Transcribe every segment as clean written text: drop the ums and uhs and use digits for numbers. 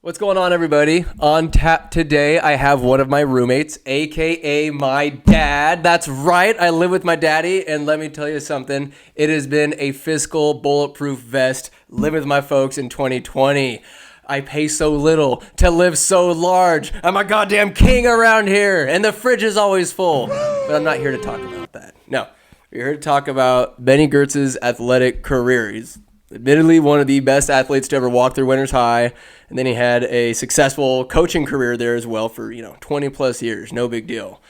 What's going on, everybody? On tap today, I have one of my roommates, AKA my dad. That's right, I live with my daddy, and let me tell you something. It has been a fiscal bulletproof vest living with my folks in 2020. I pay so little to live so large. I'm a goddamn king around here, and the fridge is always full. But I'm not here to talk about that. No, we're here to talk about Benny Geerts' athletic career. He's admittedly one of the best athletes to ever walk through Winters High, and then he had a successful coaching career there as well for 20 plus years. No big deal.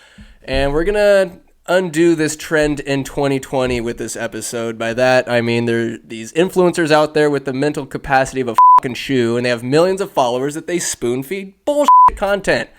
And we're gonna undo this trend in 2020 with this episode. By that I mean there are these influencers out there with the mental capacity of a fucking shoe, and they have millions of followers that they spoon feed bullshit content.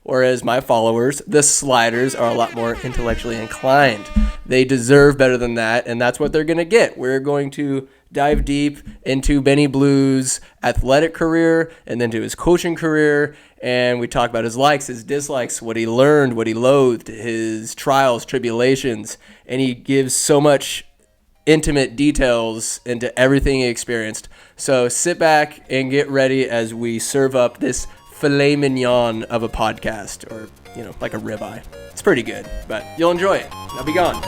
Whereas my followers, the sliders, are a lot more intellectually inclined. They deserve better than that, and that's what they're going to get. We're going to dive deep into Benny Blue's athletic career and then to his coaching career, and we talk about his likes, his dislikes, what he learned, what he loathed, his trials, tribulations, and he gives so much intimate details into everything he experienced. So sit back and get ready as we serve up this filet mignon of a podcast, or like a ribeye. It's pretty good, but you'll enjoy it. Now be gone.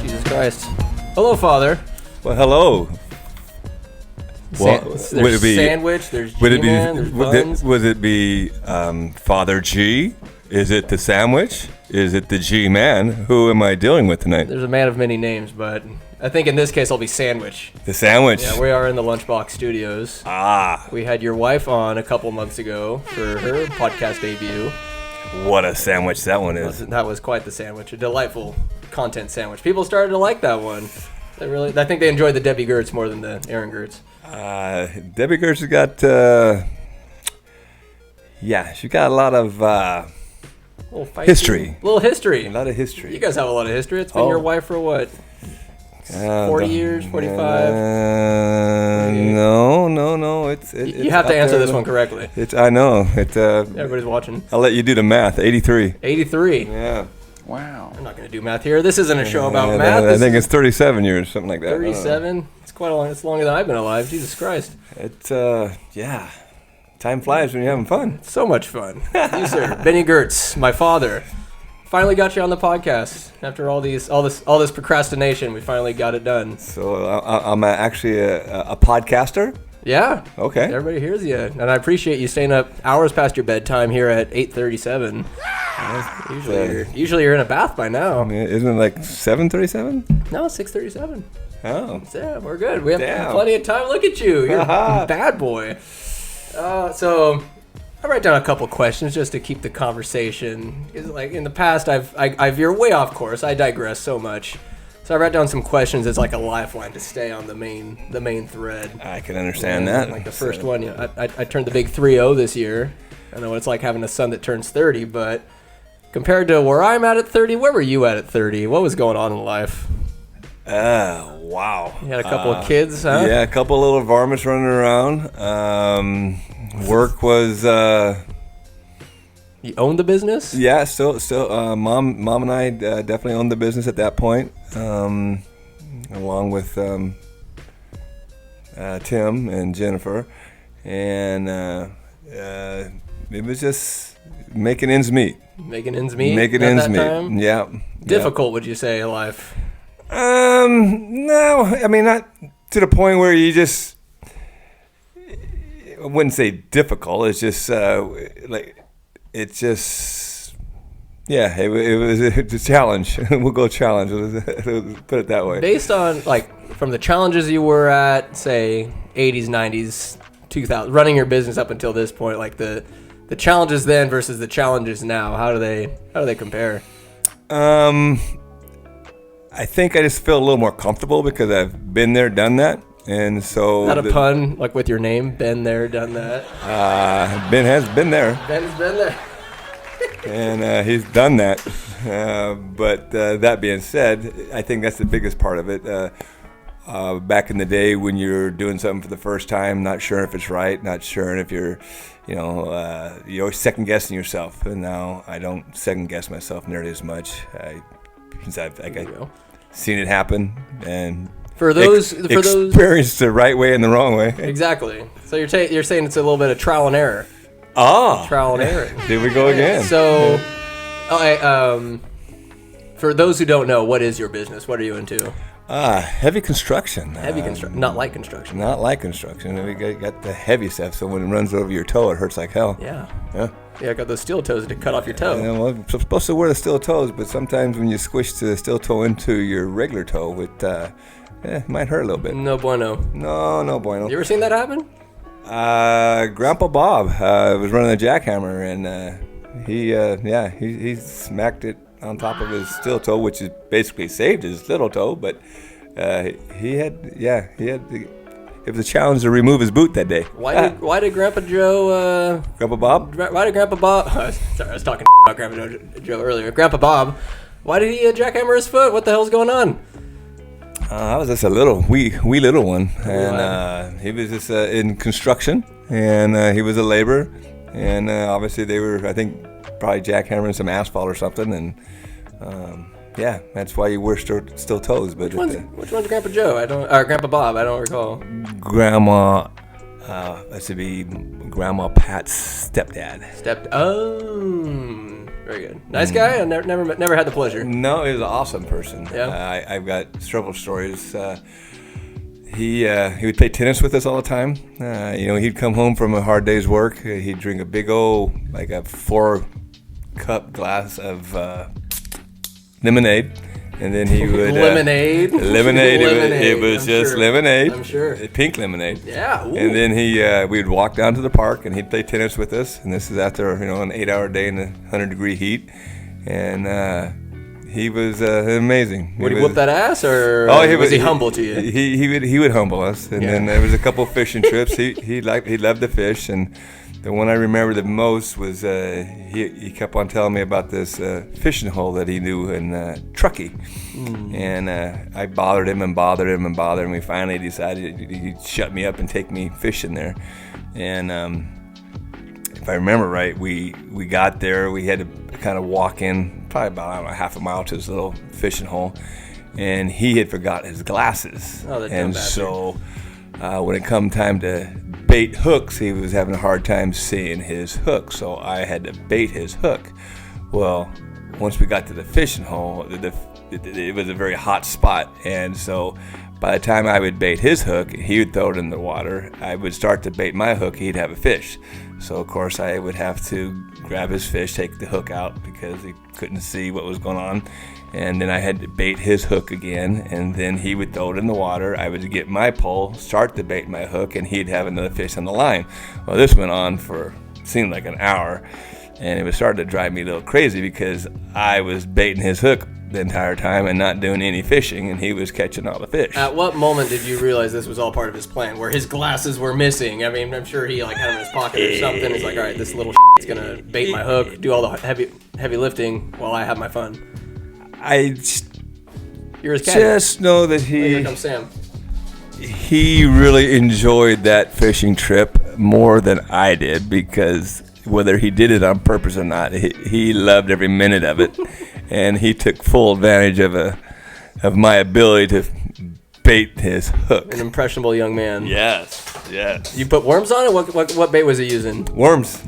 Jesus Christ. Hello, Father. Well, hello. There's sandwich, there's G-Man, there's buns. Would it be Father G? Is it the sandwich? Is it the G-Man? Who am I dealing with tonight? There's a man of many names, but I think in this case I'll be Sandwich. The sandwich? Yeah, we are in the Lunchbox Studios. We had your wife on a couple months ago for her podcast debut. What a sandwich that one is. That was quite the sandwich. A delightful content sandwich. People started to like that one. I think they enjoyed the Debbie Geerts more than the Aaron Geerts. Debbie Geerts has got, she's got a lot of history. A little history. A lot of history. You guys have a lot of history. It's been your wife for what? 40 years, 45? No. You have to answer this one correctly. I know. Everybody's watching. I'll let you do the math. 83. 83. Yeah. Wow. I'm not going to do math here. This isn't a show about math. I think it's 37 years, something like that. 37? It's quite a long. It's longer than I've been alive. Jesus Christ. It's time flies when you're having fun. It's so much fun. You, sir, Benny Geerts, my father. Finally got you on the podcast. After all this procrastination, we finally got it done. So I'm actually a podcaster? Yeah. Okay. Everybody hears you. And I appreciate you staying up hours past your bedtime here at 8:37. Usually you're in a bath by now. Isn't it like 7:37? No, 6:37. Oh. Yeah, we're good. We have plenty of time. Look at you. You're a bad boy. So I write down a couple questions just to keep the conversation. Like in the past, I veer way off course. I digress so much. So I write down some questions as like a lifeline to stay on the main thread. I can understand that. Like the first one, I turned the big 3-0 this year. I know what it's like having a son that turns 30, but compared to where I'm at 30, where were you at 30? What was going on in life? Wow. You had a couple of kids, huh? Yeah, a couple of little varmints running around. Work was... You owned the business? Yeah, still. Mom and I definitely owned the business at that point, along with Tim and Jennifer, and it was just making ends meet. Making ends meet. Making ends meet. Time? Yeah. Difficult, would you say, life? No, I mean not to the point where you just. I wouldn't say difficult. It's just It's just, it was a challenge. We'll go challenge. Put it that way. Based on, from the challenges you were at, say, 80s, 90s, 2000, running your business up until this point, like the challenges then versus the challenges now, how do they compare? I think I just feel a little more comfortable because I've been there, done that. And so... Not a pun, like with your name? Been there, done that? Ben has been there. Ben's been there. And he's done that. But that being said, I think that's the biggest part of it. Back in the day when you're doing something for the first time, not sure if it's right, not sure if you're always second guessing yourself. And now I don't second guess myself nearly as much. seen it happen and experienced the right way and the wrong way. Exactly. So you're saying it's a little bit of trial and error. Trial and error. Here we go again. So, for those who don't know, what is your business? What are you into? Heavy construction. Heavy construction, not light construction. Not light construction. We got the heavy stuff, so when it runs over your toe, it hurts like hell. Yeah. Yeah. Yeah, I got those steel toes to cut off your toe. Yeah, well, I'm supposed to wear the steel toes, but sometimes when you squish the steel toe into your regular toe, it might hurt a little bit. No bueno. No bueno. You ever seen that happen? Grandpa Bob was running a jackhammer, and he smacked it on top of his steel toe, which is basically saved his little toe. But it was a challenge to remove his boot that day. Why did Grandpa Joe? Grandpa Bob? Why did Grandpa Bob? Sorry, I was talking about Grandpa Joe earlier. Grandpa Bob. Why did he jackhammer his foot? What the hell's going on? I was just a wee little one, and he was just in construction, and he was a laborer, and obviously they were, I think, probably jackhammering some asphalt or something, and that's why you wear steel toes. But which one's Grandpa Joe? Grandpa Bob. I don't recall. Grandma, that should be Grandma Pat's stepdad. Very good. Nice guy. I never had the pleasure. No, he was an awesome person. Yeah. I've got several stories. He would play tennis with us all the time. He'd come home from a hard day's work. He'd drink a big old, like a 4-cup glass of lemonade. And then he would lemonade. It was just lemonade. I'm sure. Pink lemonade. Yeah. Ooh. And then we'd walk down to the park and he'd play tennis with us. And this is after an 8-hour day in the 100-degree heat. And he was amazing. Would he whoop that ass, or was he humble to you? He would humble us. And then there was a couple fishing trips. He loved to fish. And the one I remember the most was he kept on telling me about this fishing hole that he knew in Truckee. And I bothered him. And we finally decided he'd shut me up and take me fishing there. And if I remember right, we got there. We had to kind of walk in probably about half a mile to this little fishing hole. And he had forgot his glasses. Oh, that and so when it come time to bait hooks, he was having a hard time seeing his hook, so I had to bait his hook. Well, once we got to the fishing hole, it was a very hot spot, and so by the time I would bait his hook, he would throw it in the water. I would start to bait my hook, he'd have a fish. So of course I would have to grab his fish, take the hook out because he couldn't see what was going on. And then I had to bait his hook again, and then he would throw it in the water. I would get my pole, start to bait my hook, and he'd have another fish on the line. Well, this went on for, seemed like an hour, and it was starting to drive me a little crazy because I was baiting his hook the entire time and not doing any fishing, and he was catching all the fish. At what moment did you realize this was all part of his plan, where his glasses were missing? I mean, I'm sure he had them in his pocket or something. He's like, all right, this little is going to bait my hook, do all the heavy lifting while I have my fun. You're his caddy. Just know that Here comes Sam. He really enjoyed that fishing trip more than I did, because whether he did it on purpose or not, he loved every minute of it, and he took full advantage of my ability to bait his hook. An impressionable young man. Yes. You put worms on it? What bait was he using? Worms.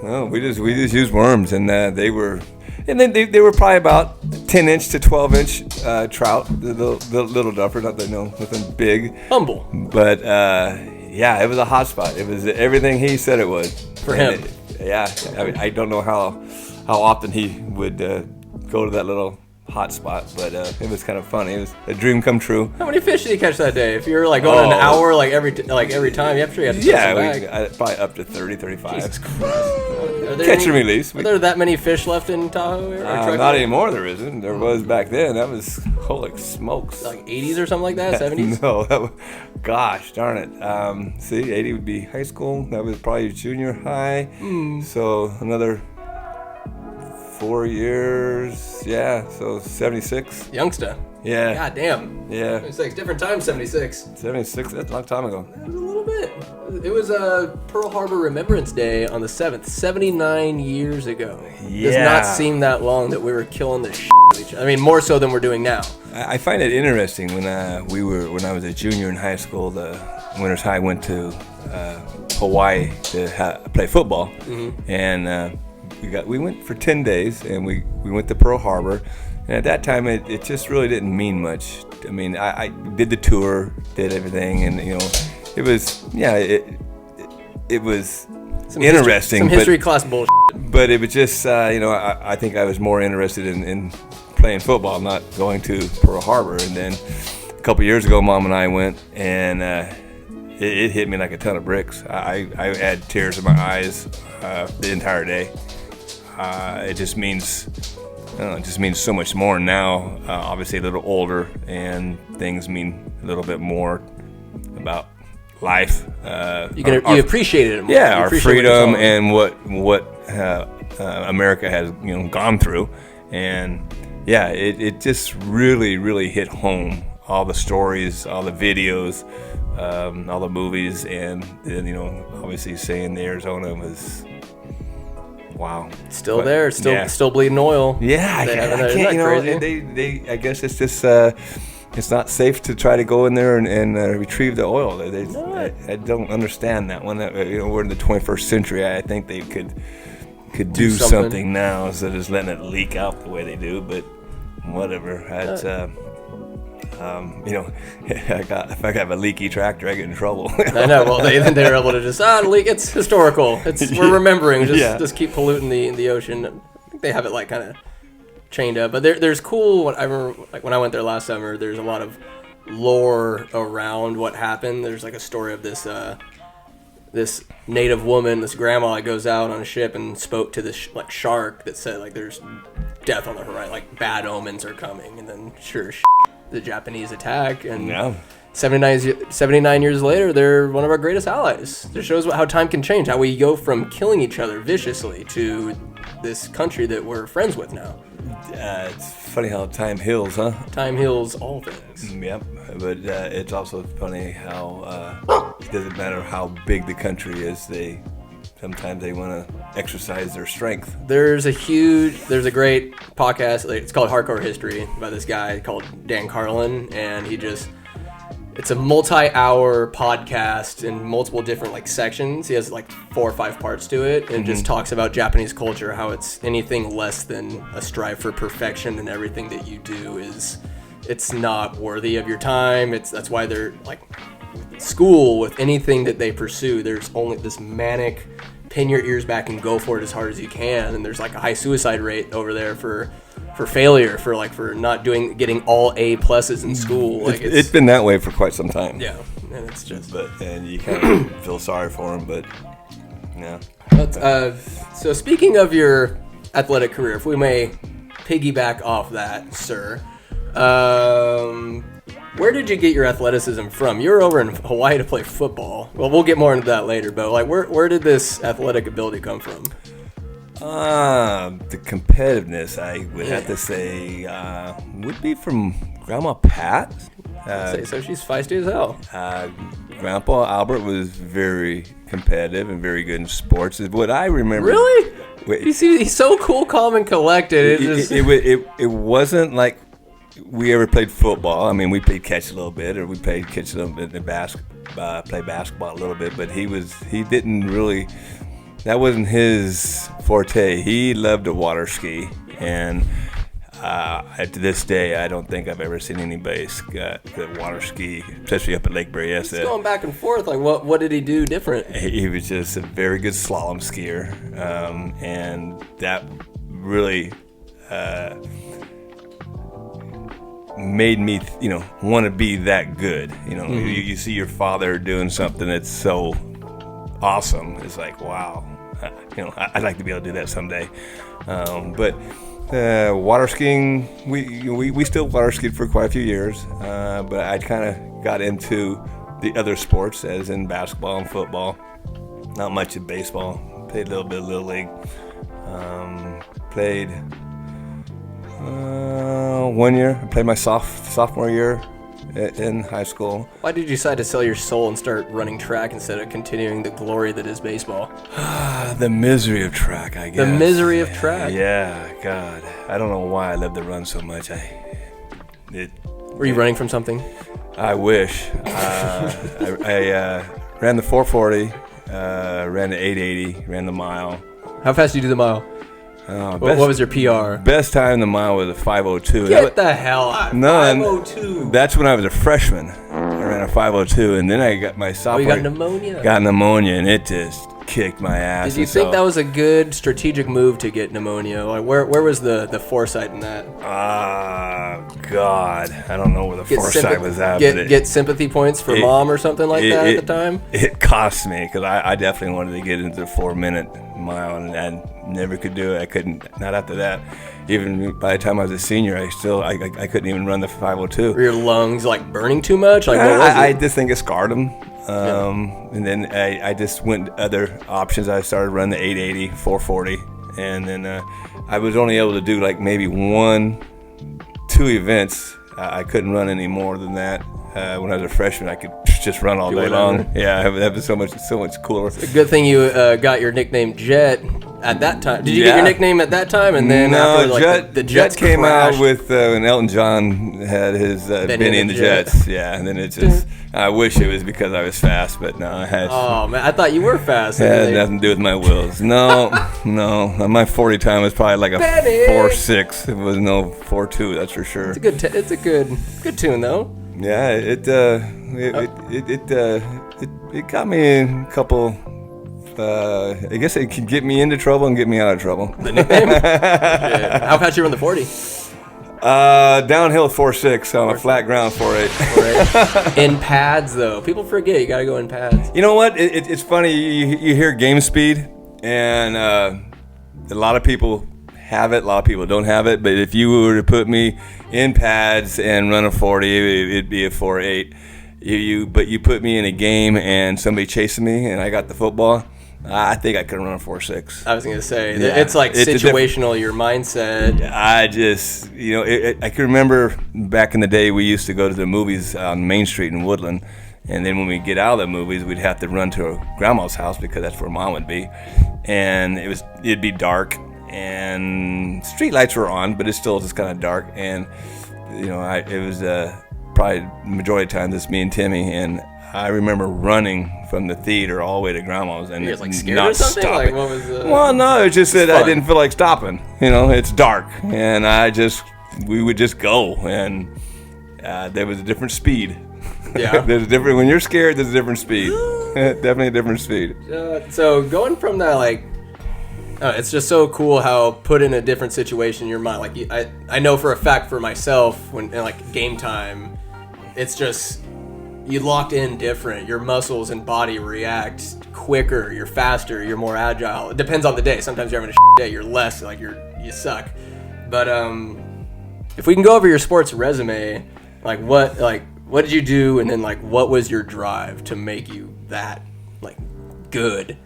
Well, we just used worms, and they were probably about 10-inch to 12-inch trout, the little duffer, nothing big. Humble. But it was a hot spot. It was everything he said it was for him. I mean, I don't know how often he would go to that little hot spot, but it was kind of funny. It was a dream come true. How many fish did you catch that day? If you were going an hour every time, I'm sure you had to throw some back. Probably up to 30, 35. Jesus Christ. Catch and release. Are there that many fish left in Tahoe? Not anymore, there isn't. There was back then. That was, holy smokes. Like 80s or something like that? 70s? No, gosh darn it. 80 would be high school. That was probably junior high. So another 4 years, so 76. Youngster. Yeah. God damn. Yeah. 76. Different time, 76. 76, that's a long time ago. It was a little bit. It was Pearl Harbor Remembrance Day on the 7th, 79 years ago. Yeah. Does not seem that long that we were killing the shit out of each other. I mean, more so than we're doing now. I find it interesting when I was a junior in high school. The Winners High went to Hawaii to play football, and we went for 10 days, and we went to Pearl Harbor. And at that time, it just really didn't mean much. I mean, I did the tour, did everything, and it was it was interesting. Some history class bullshit. But it was just I think I was more interested in playing football, not going to Pearl Harbor. And then a couple years ago, Mom and I went, and it hit me like a ton of bricks. I had tears in my eyes the entire day. It just means. I don't know, it just means so much more now. Obviously, a little older, and things mean a little bit more about life. You appreciate it more. Yeah, our freedom and what America has gone through, and yeah, it just really hit home. All the stories, all the videos, all the movies, and then obviously saying the Arizona was. Wow. Still there, still bleeding oil. Yeah, I can't, they I guess it's just it's not safe to try to go in there and retrieve the oil. I don't understand that one. We're in the 21st century. I think they could do something now instead of just letting it leak out the way they do, but whatever. If I have a leaky tractor, I get in trouble. I know. Well, they were able to just leak. It's historical. We're remembering. Just keep polluting the ocean. I think they have it kind of chained up. But there's cool. I remember when I went there last summer. There's a lot of lore around what happened. There's a story of this native woman, this grandma, that goes out on a ship and spoke to this shark that said there's death on the horizon, bad omens are coming, and then the Japanese attack, and 79 years later, they're one of our greatest allies. It shows how time can change, how we go from killing each other viciously to this country that we're friends with now. It's funny how time heals, huh? Time heals all things. Yep, but it's also funny how it doesn't matter how big the country is, sometimes they want to exercise their strength. There's a great podcast. It's called Hardcore History by this guy called Dan Carlin, and it's a multi-hour podcast in multiple different sections. He has 4 or 5 parts to it, and just talks about Japanese culture, how it's anything less than a strive for perfection, and everything that you do it's not worthy of your time. That's why they're school, with anything that they pursue, there's only this manic pin your ears back and go for it as hard as you can, and there's a high suicide rate over there for failure, for not getting all A pluses in school. It's been that way for quite some time. Yeah, and it's just and you kind of feel sorry for them, but yeah. So speaking of your athletic career, if we may piggyback off that, sir, where did you get your athleticism from? You were over in Hawaii to play football. Well, we'll get more into that later, but where did this athletic ability come from? The competitiveness, I would have to say, would be from Grandma Pat. So she's feisty as hell. Grandpa Albert was very competitive and very good in sports. Is what I remember. Really? You see, he's so cool, calm, and collected. It wasn't like we ever played football. I mean, we played catch a little bit, or we played catch a little bit and play basketball a little bit. But he didn't really. That wasn't his forte. He loved to water ski, and to this day, I don't think I've ever seen anybody that water ski, especially up at Lake Berryessa. He's going back and forth. What did he do different? He was just a very good slalom skier, and that really made me, want to be that good. You see your father doing something that's so awesome. It's like, wow, I'd like to be able to do that someday. But water skiing, we still water skied for quite a few years. But I kind of got into the other sports, as in basketball and football. Not much in baseball. Played a little bit of Little League. Played 1 year. I played my sophomore year in high school. Why did you decide to sell your soul and start running track instead of continuing the glory that is baseball? The misery of track, I guess. The misery of track? Yeah, God. I don't know why I love to run so much. Were you running from something? I wish. I ran the 440, ran the 880, ran the mile. How fast did you do the mile? What was your PR? Best time in the mile was a 5:02. Get the hell out! No, 5:02. That's when I was a freshman. I ran a 5:02, and then I got my sophomore. You got pneumonia. Got pneumonia, and it just kicked my ass. Did you think that was a good strategic move to get pneumonia? Like, where was the foresight in that? God, I don't know where the foresight was at. Get sympathy points for mom or something like that at the time? It cost me, because I definitely wanted to get into the 4-minute mile, and I never could do it. I couldn't, not after that. Even by the time I was a senior, I couldn't even run the 5:02. Were your lungs like burning too much? Like, what was it? I just think it scarred them. And then I just went other options. I started running the 880, 440, and then I was only able to do like maybe 1-2 events. I couldn't run any more than that. When I was a freshman, I could just run all day long. Yeah, that was so much cooler. It's a good thing you got your nickname Jet at that time. Did you get your nickname at that time? And then after, like, the Jets came crashed? out with when Elton John had his Benny and the Jets. Yeah, and then it just. I wish it was because I was fast, but no, I had. Oh man, I thought you were fast. It had nothing to do with my wheels. No. My 40 time was probably like a 4.6. It was no 4.2. That's for sure. It's a good tune though. Yeah, it got me in a couple. I guess it could get me into trouble and get me out of trouble. The nickname? Yeah. How fast you run the 40? Downhill 4.6 on a flat ground 4.8. In pads though, people forget you gotta go in pads. You know what? It's funny. You hear game speed, and a lot of people have it. A lot of people don't have it. But if you were to put me in pads and run a 40, it'd be a 4.8. But you put me in a game and somebody chasing me, and I got the football. I think I could run a 4.6. I was going to say, it's like situational, your mindset. I just, I can remember back in the day we used to go to the movies on Main Street in Woodland. And then when we get out of the movies, we'd have to run to grandma's house because that's where mom would be. And it'd be dark, and street lights were on, but it's still just kind of dark. And, it was probably the majority of the time just me and Timmy. And I remember running from the theater all the way to grandma's and you guys, like, scared not or something? stopping. Like, what was well, no, it's just that I didn't feel like stopping. It's dark, and we would just go, and there was a different speed. Yeah. When you're scared, there's a different speed. Definitely a different speed. So going from that, it's just so cool how put in a different situation in your mind. Like, I know for a fact for myself, when game time, it's just you locked in different. Your muscles and body react quicker. You're faster. You're more agile. It depends on the day. Sometimes you're having a day. You're less you suck. But if we can go over your sports resume, what did you do, and then what was your drive to make you that good?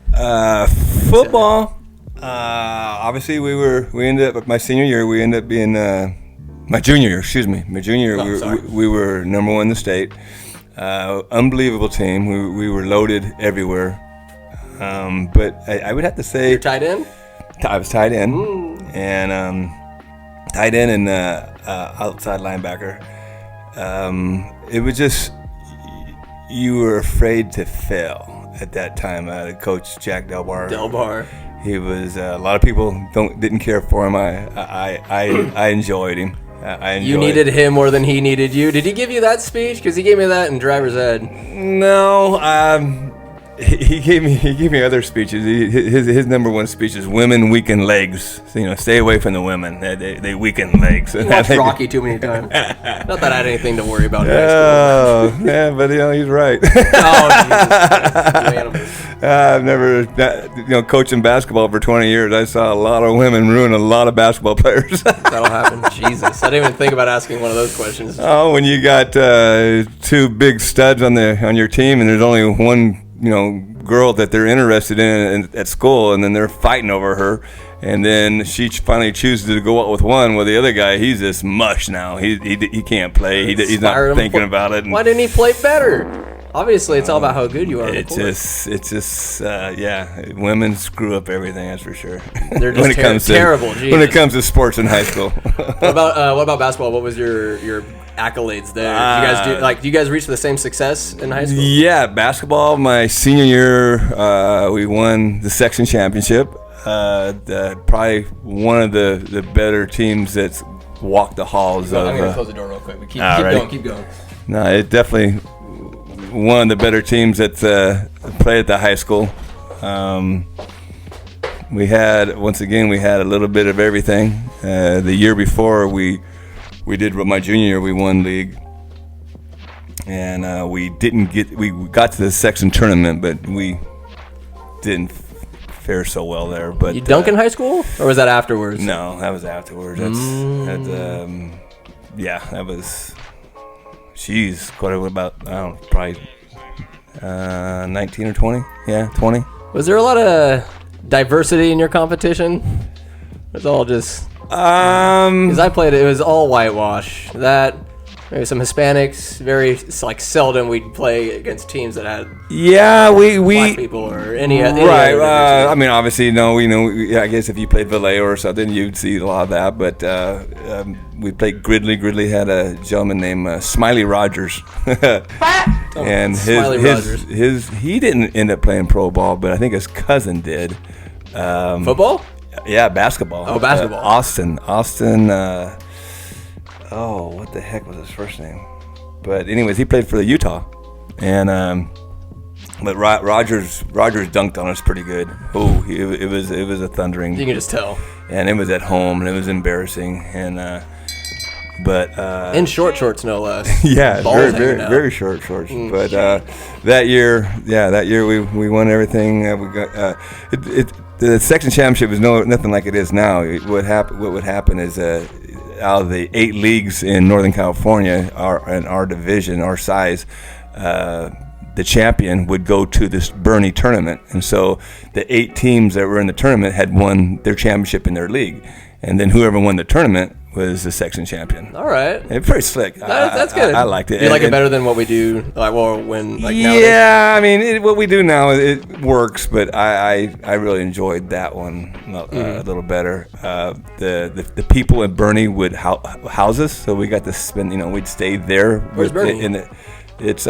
Football. Obviously, we ended up my senior year. We ended up being my junior year. Excuse me, my junior year. We were number 1 in the state. Unbelievable team. We were loaded everywhere. But I would have to say you're tight end. I was tight end, and tight end and outside linebacker. It was just you were afraid to fail at that time. Coach Jack Delbar. He was a lot of people didn't care for him. I enjoyed him. You needed him more than he needed you. Did he give you that speech? Because he gave me that in driver's ed. No, he gave me other speeches. His number 1 speech is "Women weaken legs." So, stay away from the women. They weaken legs. You watched Rocky too many times. Not that I had anything to worry about. Oh, yeah, but he's right. Oh, Jesus. I've never, coaching basketball for 20 years, I saw a lot of women ruin a lot of basketball players. That'll happen. Jesus, I didn't even think about asking one of those questions. Oh, when you got 2 big studs on your team, and there's only one girl that they're interested in at school, and then they're fighting over her, And then she finally chooses to go out with one. Well, the other guy, he's this mush now. He can't play. He's not thinking about it. Why didn't he play better? Obviously, it's all about how good you are. It's just, yeah. Women screw up everything. That's for sure. They're just terrible. When it comes to sports in high school. What about basketball? What was your accolades there? Do you guys reach the same success in high school? Yeah, basketball. My senior year, we won the section championship. Probably one of the better teams that's walked the halls of. I'm gonna close the door real quick. But keep going. No, it definitely one of the better teams that played at the high school. We had a little bit of everything. The year before we did my junior year, we won league, and we got to the section tournament, but we didn't fare so well there. But you dunk in high school, or was that afterwards? No, that was afterwards. That was. She's quite about probably 19 or 20. Yeah, 20. Was there a lot of diversity in your competition? It was all just because I played it. It was all whitewash. That maybe some Hispanics. Very seldom we'd play against teams that had black people or any right. I mean, obviously, I guess if you played Vallejo or something, you'd see a lot of that. But we played Gridley. Gridley had a gentleman named Smiley Rogers, and he didn't end up playing pro ball, but I think his cousin did. Football? Yeah, basketball. Oh, basketball. Austin. What the heck was his first name? But anyways, he played for the Utah, and but Rogers dunked on us pretty good. Oh, it was a thundering. You can just tell. And it was at home, and it was embarrassing. And in short shorts, no less. Yeah, very short shorts. But that year we won everything. We got the section championship was nothing like it is now. What would happen is out of the 8 leagues in Northern California, our division, our size, the champion would go to this Bernie tournament. And so the 8 teams that were in the tournament had won their championship in their league. And then whoever won the tournament was the section champion. All right. It's pretty slick. That's good. I liked it. Do you like it better than what we do? Nowadays? Yeah, I mean, what we do now, it works, but I really enjoyed that one a little better. The people in Bernie would house us, so we got to spend, we'd stay there. Where's Bernie? It's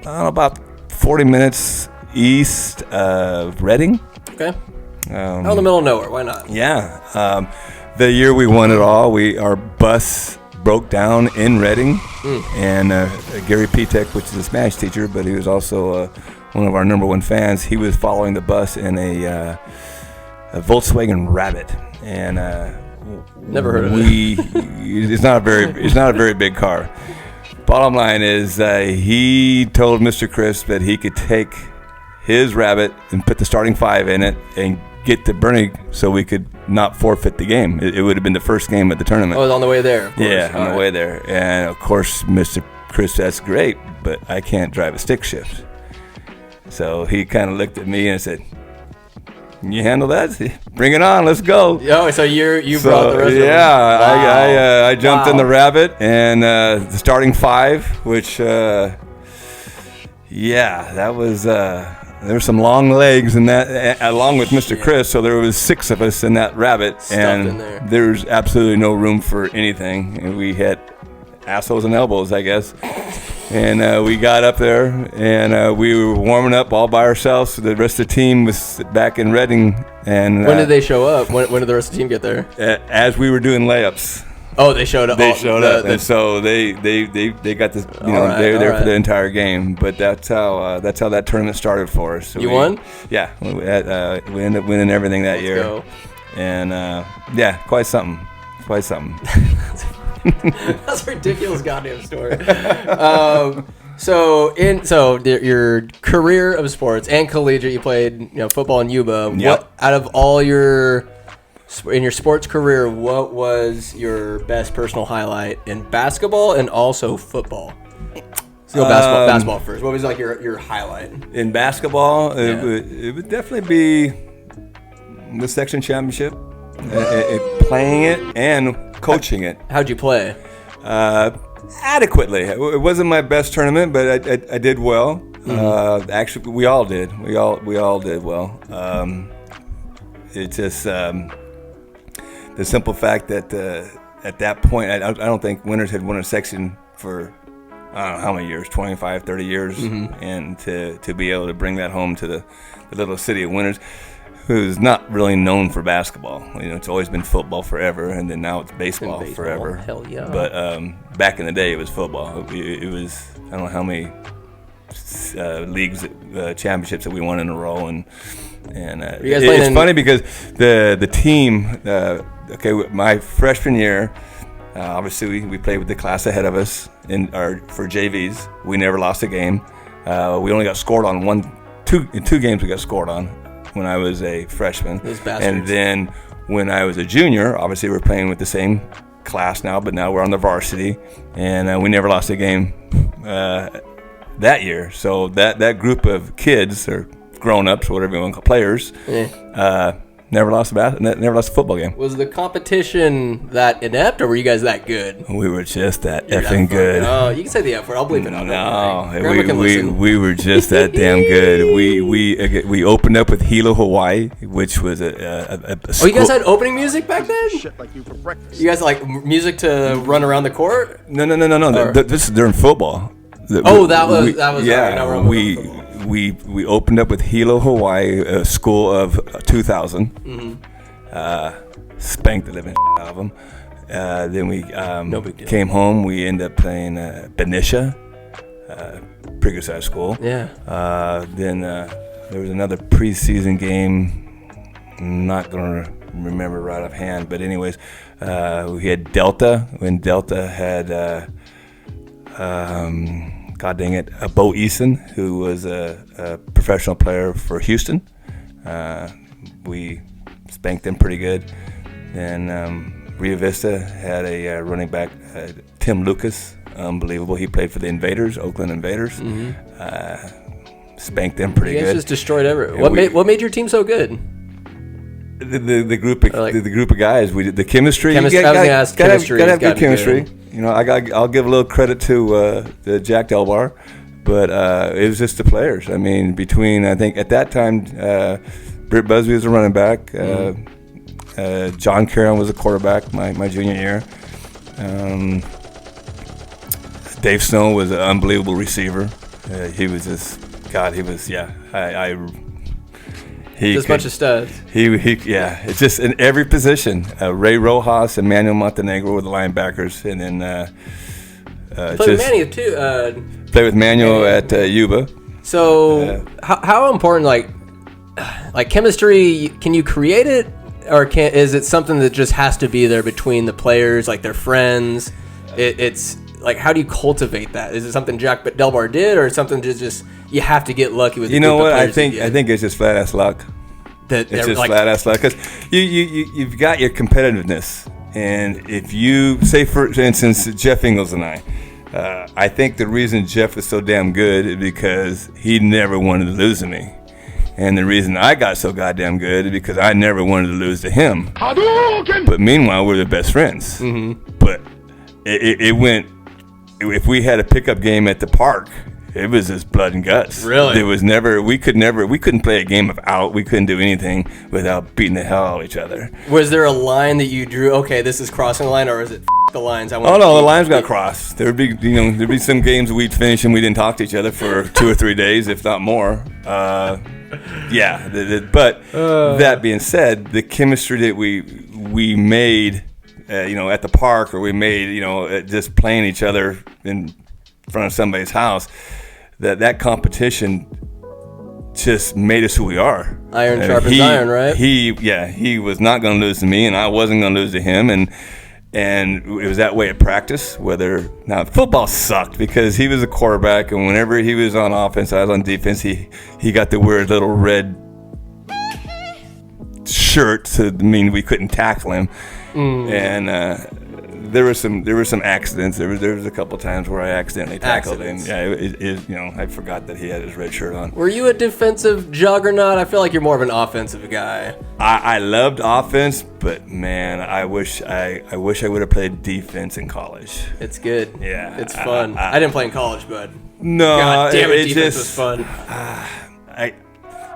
about 40 minutes east of Redding. Okay. Out in the middle of nowhere. Why not? Yeah. The year we won it all, our bus broke down in Redding, and Gary Pitek, which is a Spanish teacher, but he was also one of our number one fans. He was following the bus in a Volkswagen Rabbit, and never heard of it. It's not a very big car. Bottom line is, he told Mr. Crisp that he could take his Rabbit and put the starting 5 in it and get to Bernie so we could not forfeit the game. It would have been the first game of the tournament. Oh, it was on the way there. Of course. Yeah, on the way there. And of course, Mr. Chris, that's great, but I can't drive a stick shift. So he kind of looked at me and said, "You handle that? Bring it on. Let's go." Oh, so you brought the rest of them. Yeah, I jumped in the Rabbit and the starting 5, which, that was. There were some long legs in that, along with Mr. Chris, so there was 6 of us in that Rabbit, and there was absolutely no room for anything. And we had assholes and elbows, I guess. And we got up there, and we were warming up all by ourselves. The rest of the team was back in Redding. And when did they show up? When did the rest of the team get there? As we were doing layups. Oh, they showed up. And so they got this. They were there for the entire game. But that's how that tournament started for us. So you won? Yeah, we ended up winning everything that year. Go. And quite something. Quite something. That's a ridiculous goddamn story. So your career of sports and collegiate, you played football in Yuba. Yep. What out of all in your sports career, what was your best personal highlight in basketball and also football? Let's go basketball first. What was your highlight? In basketball, it would definitely be the section championship, playing it and coaching it. How'd you play? Adequately. It wasn't my best tournament, but I did well. Actually, we all did. We all did well. It's just the simple fact that at that point, I don't think Winters had won a section for I don't know how many years, 25, 30 years, and to be able to bring that home to the little city of Winters, who's not really known for basketball. You know, it's always been football forever, and then now it's baseball forever. Hell yeah. But back in the day, it was football. It was, I don't know how many leagues, championships that we won in a row, and it's funny because the team, my freshman year, obviously we played with the class ahead of us for JVs. We never lost a game. We only got scored on in two games we got scored on when I was a freshman. And then when I was a junior, obviously we're playing with the same class now, but now we're on the varsity, and we never lost a game that year. So that group of kids, or grown-ups, whatever you want to call players, never lost a football game. Was the competition that inept, or were you guys that good? We were just that effing good. Oh, you can say the F word. I'll bleep it out. No, we were just that damn good. We opened up with Hilo, Hawaii, which was a school. Oh, you guys had opening music back then? Shit like you for breakfast. You guys like music to run around the court? No. This is during football. That was yeah. Right. We opened up with Hilo, Hawaii, a school of 2,000. Spanked the living out of them. Then we came home. We ended up playing Benicia, pretty good sized school. Yeah. Then there was another preseason game. I'm not gonna remember right offhand, but anyways, we had Delta when Delta had. God dang it, Bo Eason, who was a professional player for Houston. We spanked them pretty good. Then Rio Vista had a running back, Tim Lucas, unbelievable. He played for the Invaders, Oakland Invaders. Spanked them pretty good. You guys just destroyed everyone. What made your team so good? The group of guys. We did the chemistry. I was going to ask chemistry. Gotta have good chemistry. Good. You know, I'll give a little credit to Jack Delbar, but it was just the players. I mean, between I think at that time, Britt Busby was a running back. John Caron was a quarterback my junior year. Dave Snow was an unbelievable receiver. He was just God. He was Just a bunch of studs. It's just in every position. Ray Rojas and Manuel Montenegro were the linebackers, and then played with Manny too. Played with Manuel at Yuba. So how important like chemistry? Can you create it, or is it something that just has to be there between the players, like their friends? It's like, how do you cultivate that? Is it something Jack Delbar did, or something just you have to get lucky with? You know what? I think it's just flat ass luck. It's just flat ass luck, because you've got your competitiveness, and if you say, for instance, Jeff Ingles and I think the reason Jeff is so damn good is because he never wanted to lose to me, and the reason I got so goddamn good is because I never wanted to lose to him. But meanwhile, we're the best friends. But it went. If we had a pickup game at the park, it was just blood and guts. Really? There was we couldn't play a game we couldn't do anything without beating the hell out of each other. Was there a line that you drew, okay, this is crossing the line, or is it the lines? The lines got crossed. There'd be some games we'd finish and we didn't talk to each other for 2 or 3 days, if not more. But that being said, the chemistry that we made, at the park, or we made, just playing each other in front of somebody's house, that competition just made us who we are. Iron sharpens iron, right? He was not going to lose to me, and I wasn't going to lose to him, and it was that way at practice. Now football sucked because he was a quarterback, and whenever he was on offense, I was on defense. He got to wear a little red shirt to mean we couldn't tackle him. And there were some accidents. There was a couple times where I accidentally tackled him. Yeah, I forgot that he had his red shirt on. Were you a defensive juggernaut? I feel like you're more of an offensive guy. I loved offense, but man, I wish I would have played defense in college. It's good. Yeah, it's fun. I didn't play in college, but no, God damn it, defense just was fun.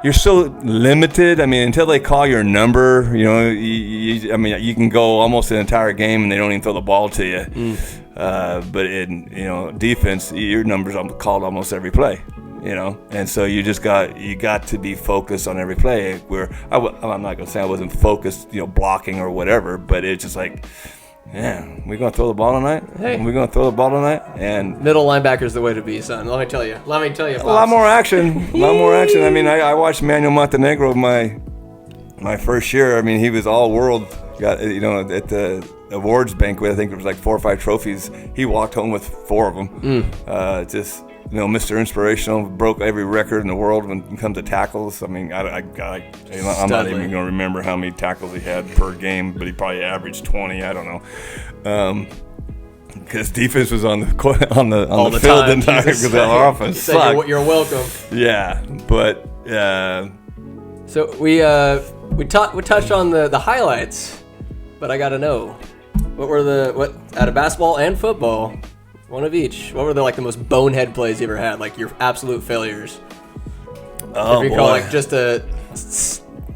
You're so limited. I mean, until they call your number, you can go almost an entire game and they don't even throw the ball to you. But in defense, your number's called almost every play. And so you got to be focused on every play. Where I'm not gonna say I wasn't focused, blocking or whatever, but it's just like, yeah, we gonna throw the ball tonight? Hey, we gonna throw the ball tonight? And middle linebacker's the way to be, son. Let me tell you. A lot more action. I mean, I watched Manuel Montenegro my first year. I mean, he was all world. Got at the awards banquet. I think there was like 4 or 5 trophies. He walked home with 4 of them. Mr. Inspirational, broke every record in the world when it comes to tackles. I mean, I'm not even going to remember how many tackles he had per game, but he probably averaged 20. I don't know. Because defense was on the field the entire because our offense sucked. You're welcome. Yeah, but so we touched on the highlights, but I got to know what out of basketball and football. One of each. What were the most bonehead plays you ever had? Like your absolute failures. Oh, if you call just a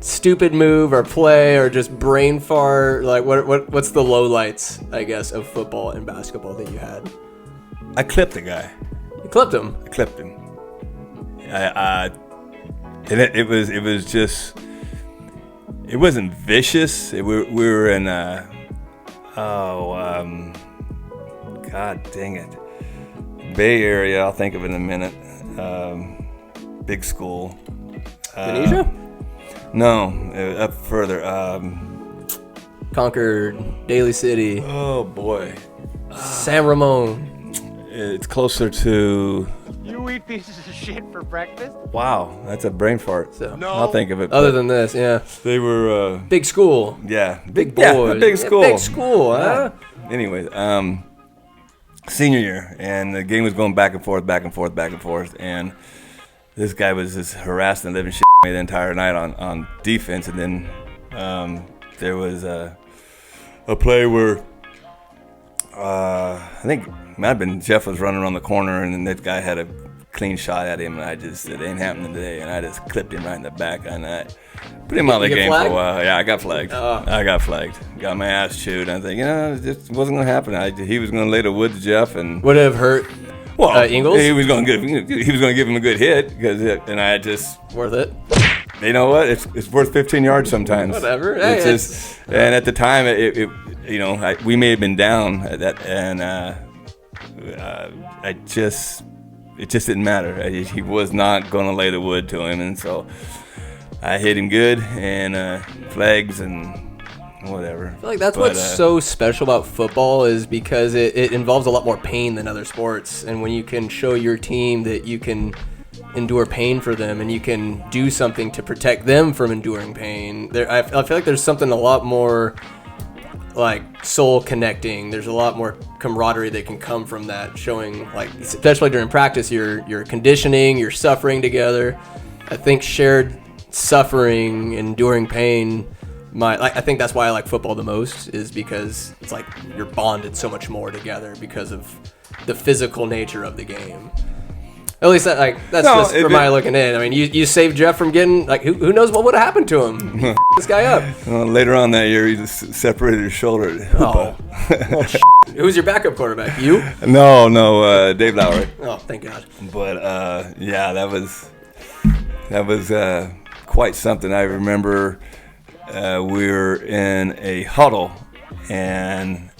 stupid move or play or just brain fart. Like what's the lowlights, I guess, of football and basketball that you had? I clipped the guy. You clipped him. I clipped him. And it was just. It wasn't vicious. We were in. God dang it. Bay Area, I'll think of it in a minute. Big school. Tunisia? No, up further. Concord, Daly City. Oh, boy. San Ramon. It's closer to... You eat pieces of shit for breakfast? Wow, that's a brain fart. So, no. I'll think of it. Other than this, yeah. They were... big school. Yeah. Big boys. Yeah, big school. Big school, huh? Anyway, senior year, and the game was going back and forth, and this guy was just harassing the living shit out of me the entire night on defense, and then there was a play where I think it might have been Jeff was running around the corner, and then that guy had a clean shot at him, and it ain't happening today, and I just clipped him right in the back, and I put him out of the game for a while. Yeah, I got flagged. I got flagged. Got my ass chewed. I think, it wasn't going to happen. He was going to lay the wood to Jeff, and would it have hurt? Ingles? He was going to give him a good hit, and I just worth it. You know what? It's worth 15 yards sometimes. Whatever. And at the time, we may have been down at that, and it just didn't matter. He was not going to lay the wood to him, and so I hit him good, and flags and whatever. I feel like that's what's so special about football is because it involves a lot more pain than other sports, and when you can show your team that you can endure pain for them and you can do something to protect them from enduring pain, I feel like there's something a lot more like soul connecting. There's a lot more camaraderie that can come from that, showing especially during practice, you're conditioning, you're suffering together. I think shared suffering, enduring pain, I think that's why I like football the most, is because it's like you're bonded so much more together because of the physical nature of the game. At least that's from my looking in. I mean, you saved Jeff from getting who knows what would have happened to him. He this guy up. Well, later on that year, he just separated his shoulder. Oh, who's your backup quarterback? You? No, Dave Lowry. Oh, thank God. But yeah, that was quite something. I remember we were in a huddle, and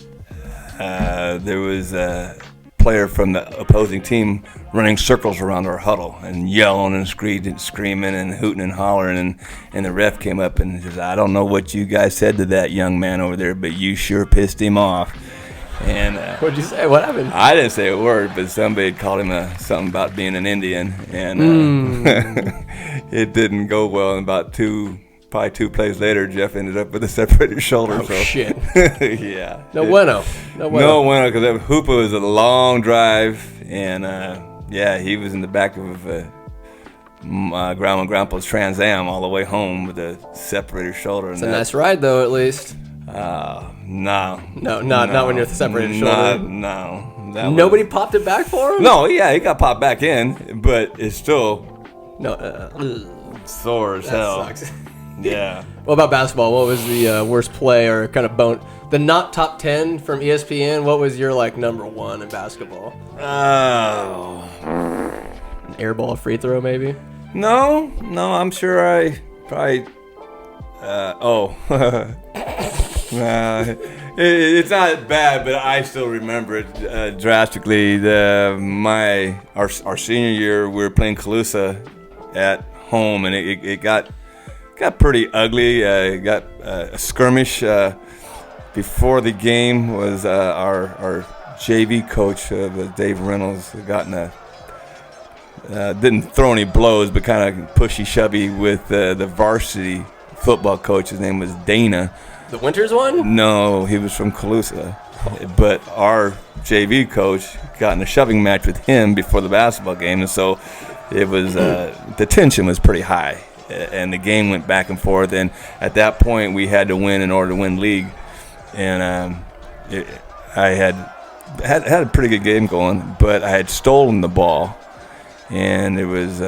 there was a player from the opposing team running circles around our huddle and yelling and screaming and hooting and hollering, and the ref came up and says, "I don't know what you guys said to that young man over there, but you sure pissed him off." And what'd you say? What happened? I didn't say a word, but somebody had called him something about being an Indian, and it didn't go well. And about two probably 2 plays later, Jeff ended up with a separated shoulder. Oh, shit. Yeah. No bueno. No bueno, because that Hoopa was a long drive, and he was in the back of my grandma and grandpa's Trans Am all the way home with a separated shoulder. It's a nice ride, though, at least. No. Not when you're separated shoulder. No. Nobody popped it back for him? No, yeah, he got popped back in, but it's still sore as hell. Sucks. Yeah. What about basketball? What was the worst play or kind of the not top 10 from ESPN? What was your number 1 in basketball? Oh. An air ball free throw, maybe? No, I'm sure I probably. It's not bad, but I still remember it drastically. Our senior year, we were playing Calusa at home, and it got pretty ugly. Got a skirmish before the game. Was our JV coach, Dave Reynolds, didn't throw any blows, but kind of pushy shovey with the varsity football coach. His name was Dana. The Winters one? No, he was from Calusa. But our JV coach got in a shoving match with him before the basketball game, and so it was the tension was pretty high, and the game went back and forth. And at that point, we had to win in order to win league. And I had a pretty good game going, but I had stolen the ball, and it was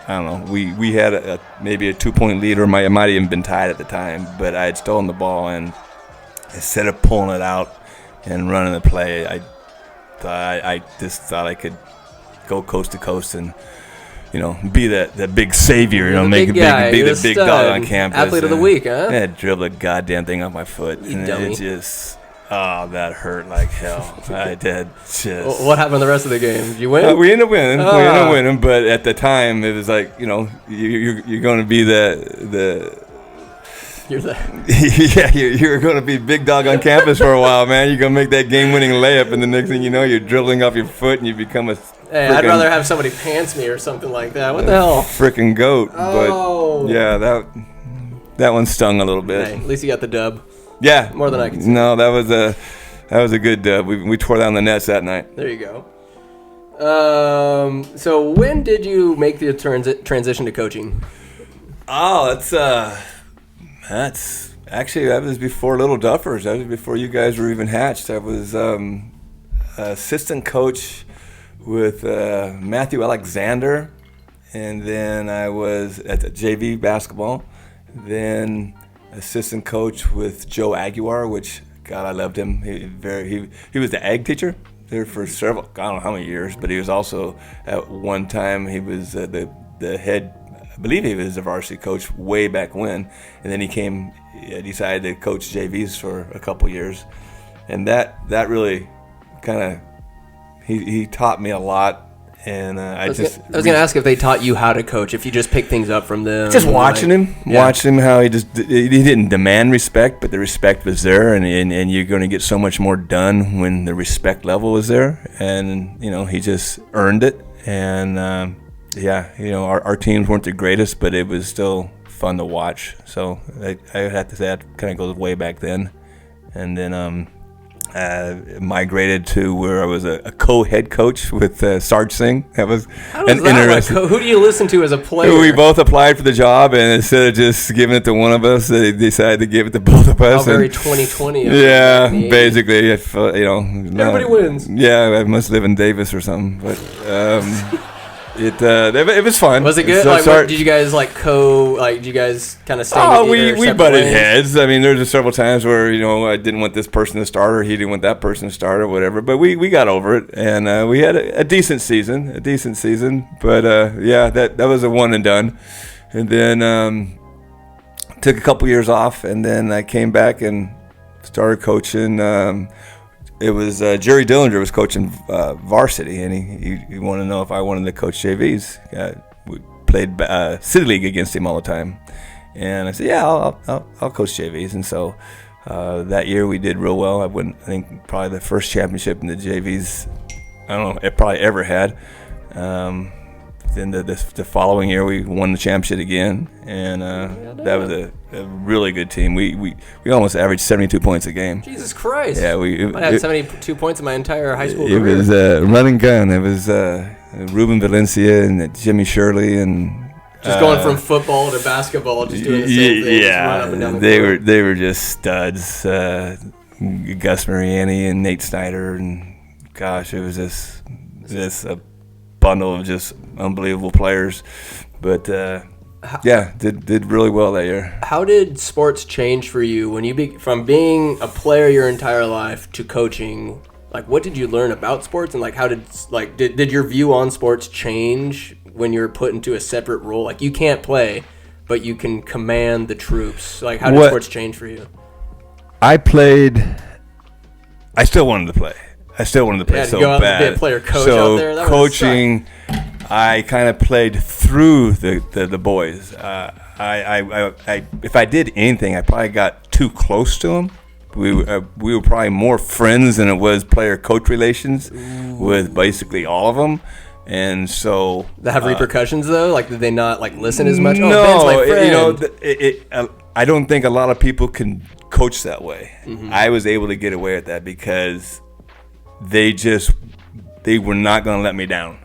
I don't know. We had maybe a 2-point lead, or it might have even been tied at the time. But I had stolen the ball, and instead of pulling it out and running the play, I just thought I could go coast to coast and be that big savior. Be the big dog on campus. Athlete of the week, huh? I dribbled the goddamn thing off my foot, You dummy. It just. Oh, that hurt like hell. I did just. What happened the rest of the game? Did you win? We ended up winning. But at the time, it was like, you're going to be the. You're the. Yeah, you're going to be big dog on campus for a while, man. You're going to make that game-winning layup, and the next thing you know, you're dribbling off your foot, and you become a. Hey, I'd rather have somebody pants me or something like that. What the hell? Freaking goat. Oh. But yeah, that one stung a little bit. Hey, at least you got the dub. Yeah, more than I can see. No, that was a good dub. We tore down the nets that night. There you go. So when did you make the transition to coaching? Oh, that's actually that was before Little Duffers. That was before you guys were even hatched. I was assistant coach with Matthew Alexander, and then I was at the JV basketball. Then assistant coach with Joe Aguiar, which God, I loved him. He was the ag teacher there for several, I don't know how many years, but he was also at one time he was the head. I believe he was the varsity coach way back when, and then he decided to coach JVs for a couple years, and that really kind of he taught me a lot. And I was going to ask if they taught you how to coach, if you just pick things up from them. Just watching him how he didn't demand respect, but the respect was there, and you're going to get so much more done when the respect level is there, and he just earned it. And our teams weren't the greatest, but it was still fun to watch. So I have to say that kind of goes way back then, and then migrated to where I was a co-head coach with Sarge Singh. That was interesting. Who do you listen to as a player? We both applied for the job, and instead of just giving it to one of us, they decided to give it to both of us. Very 2020. Yeah, basically, everybody wins. Yeah, I must live in Davis or something, but. It was fun. Was it good? Did you guys did you guys kind of stay? Oh, we butted heads. I mean, there's several times where I didn't want this person to start, or he didn't want that person to start, or whatever. But we got over it, and we had a decent season. But that was a one and done. And then took a couple years off, and then I came back and started coaching. It was Jerry Dillinger was coaching varsity, and he wanted to know if I wanted to coach JVs. We played City League against him all the time, and I said, "Yeah, I'll coach JVs." And so that year we did real well. I think probably the first championship in the JVs I don't know it probably ever had. then the following year we won the championship again, and that was a really good team. We almost averaged 72 points a game. Jesus Christ! Yeah, I had 72 points in my entire high school career. It was run and gun. It was Ruben Valencia and Jimmy Shirley and. Just going from football to basketball, just doing the same thing. Yeah, just run up and down the court. they were just studs. Gus Mariani and Nate Snyder, and gosh, it was just a bundle of just unbelievable players. But did really well that year. How did sports change for you when you from being a player your entire life to coaching? Like, what did you learn about sports, and like how did your view on sports change when you're put into a separate role? Like, you can't play, but you can command the troops. Like, how did sports change for you? I still wanted to play. So go out bad. And be a player coach so out there. That coaching, I kind of played through the boys. I if I did anything, I probably got too close to them. We were probably more friends than it was player-coach relations with basically all of them. And so that have repercussions though. Like, did they not like listen as much? No, Ben's my friend. I don't think a lot of people can coach that way. Mm-hmm. I was able to get away with that because they were not going to let me down.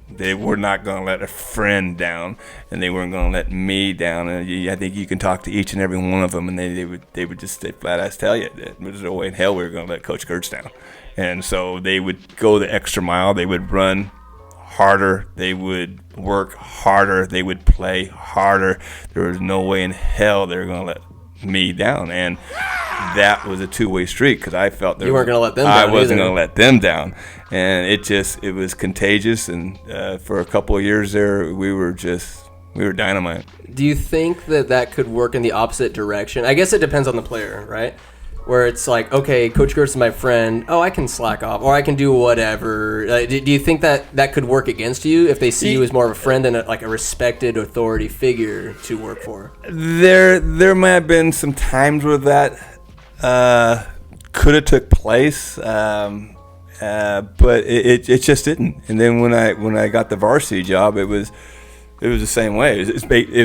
They were not going to let a friend down, and they weren't going to let me down. And I think you can talk to each and every one of them, and they would just flat ass tell you that there's no way in hell we were going to let Coach Geerts down. And so they would go the extra mile. They would run harder. They would work harder. They would play harder. There was no way in hell they were going to let me down. And that was a two-way street because I felt you weren't going to let them down. I wasn't going to let them down. And it was contagious. And for a couple of years there, we were dynamite. Do you think that could work in the opposite direction? I guess it depends on the player, right? Where it's like, okay, Coach Geerts is my friend. Oh, I can slack off, or I can do whatever. Do you think that could work against you if they see you as more of a friend and a respected authority figure to work for? There might have been some times where that could have took place, but it just didn't. And then when I got the varsity job, it was the same way. It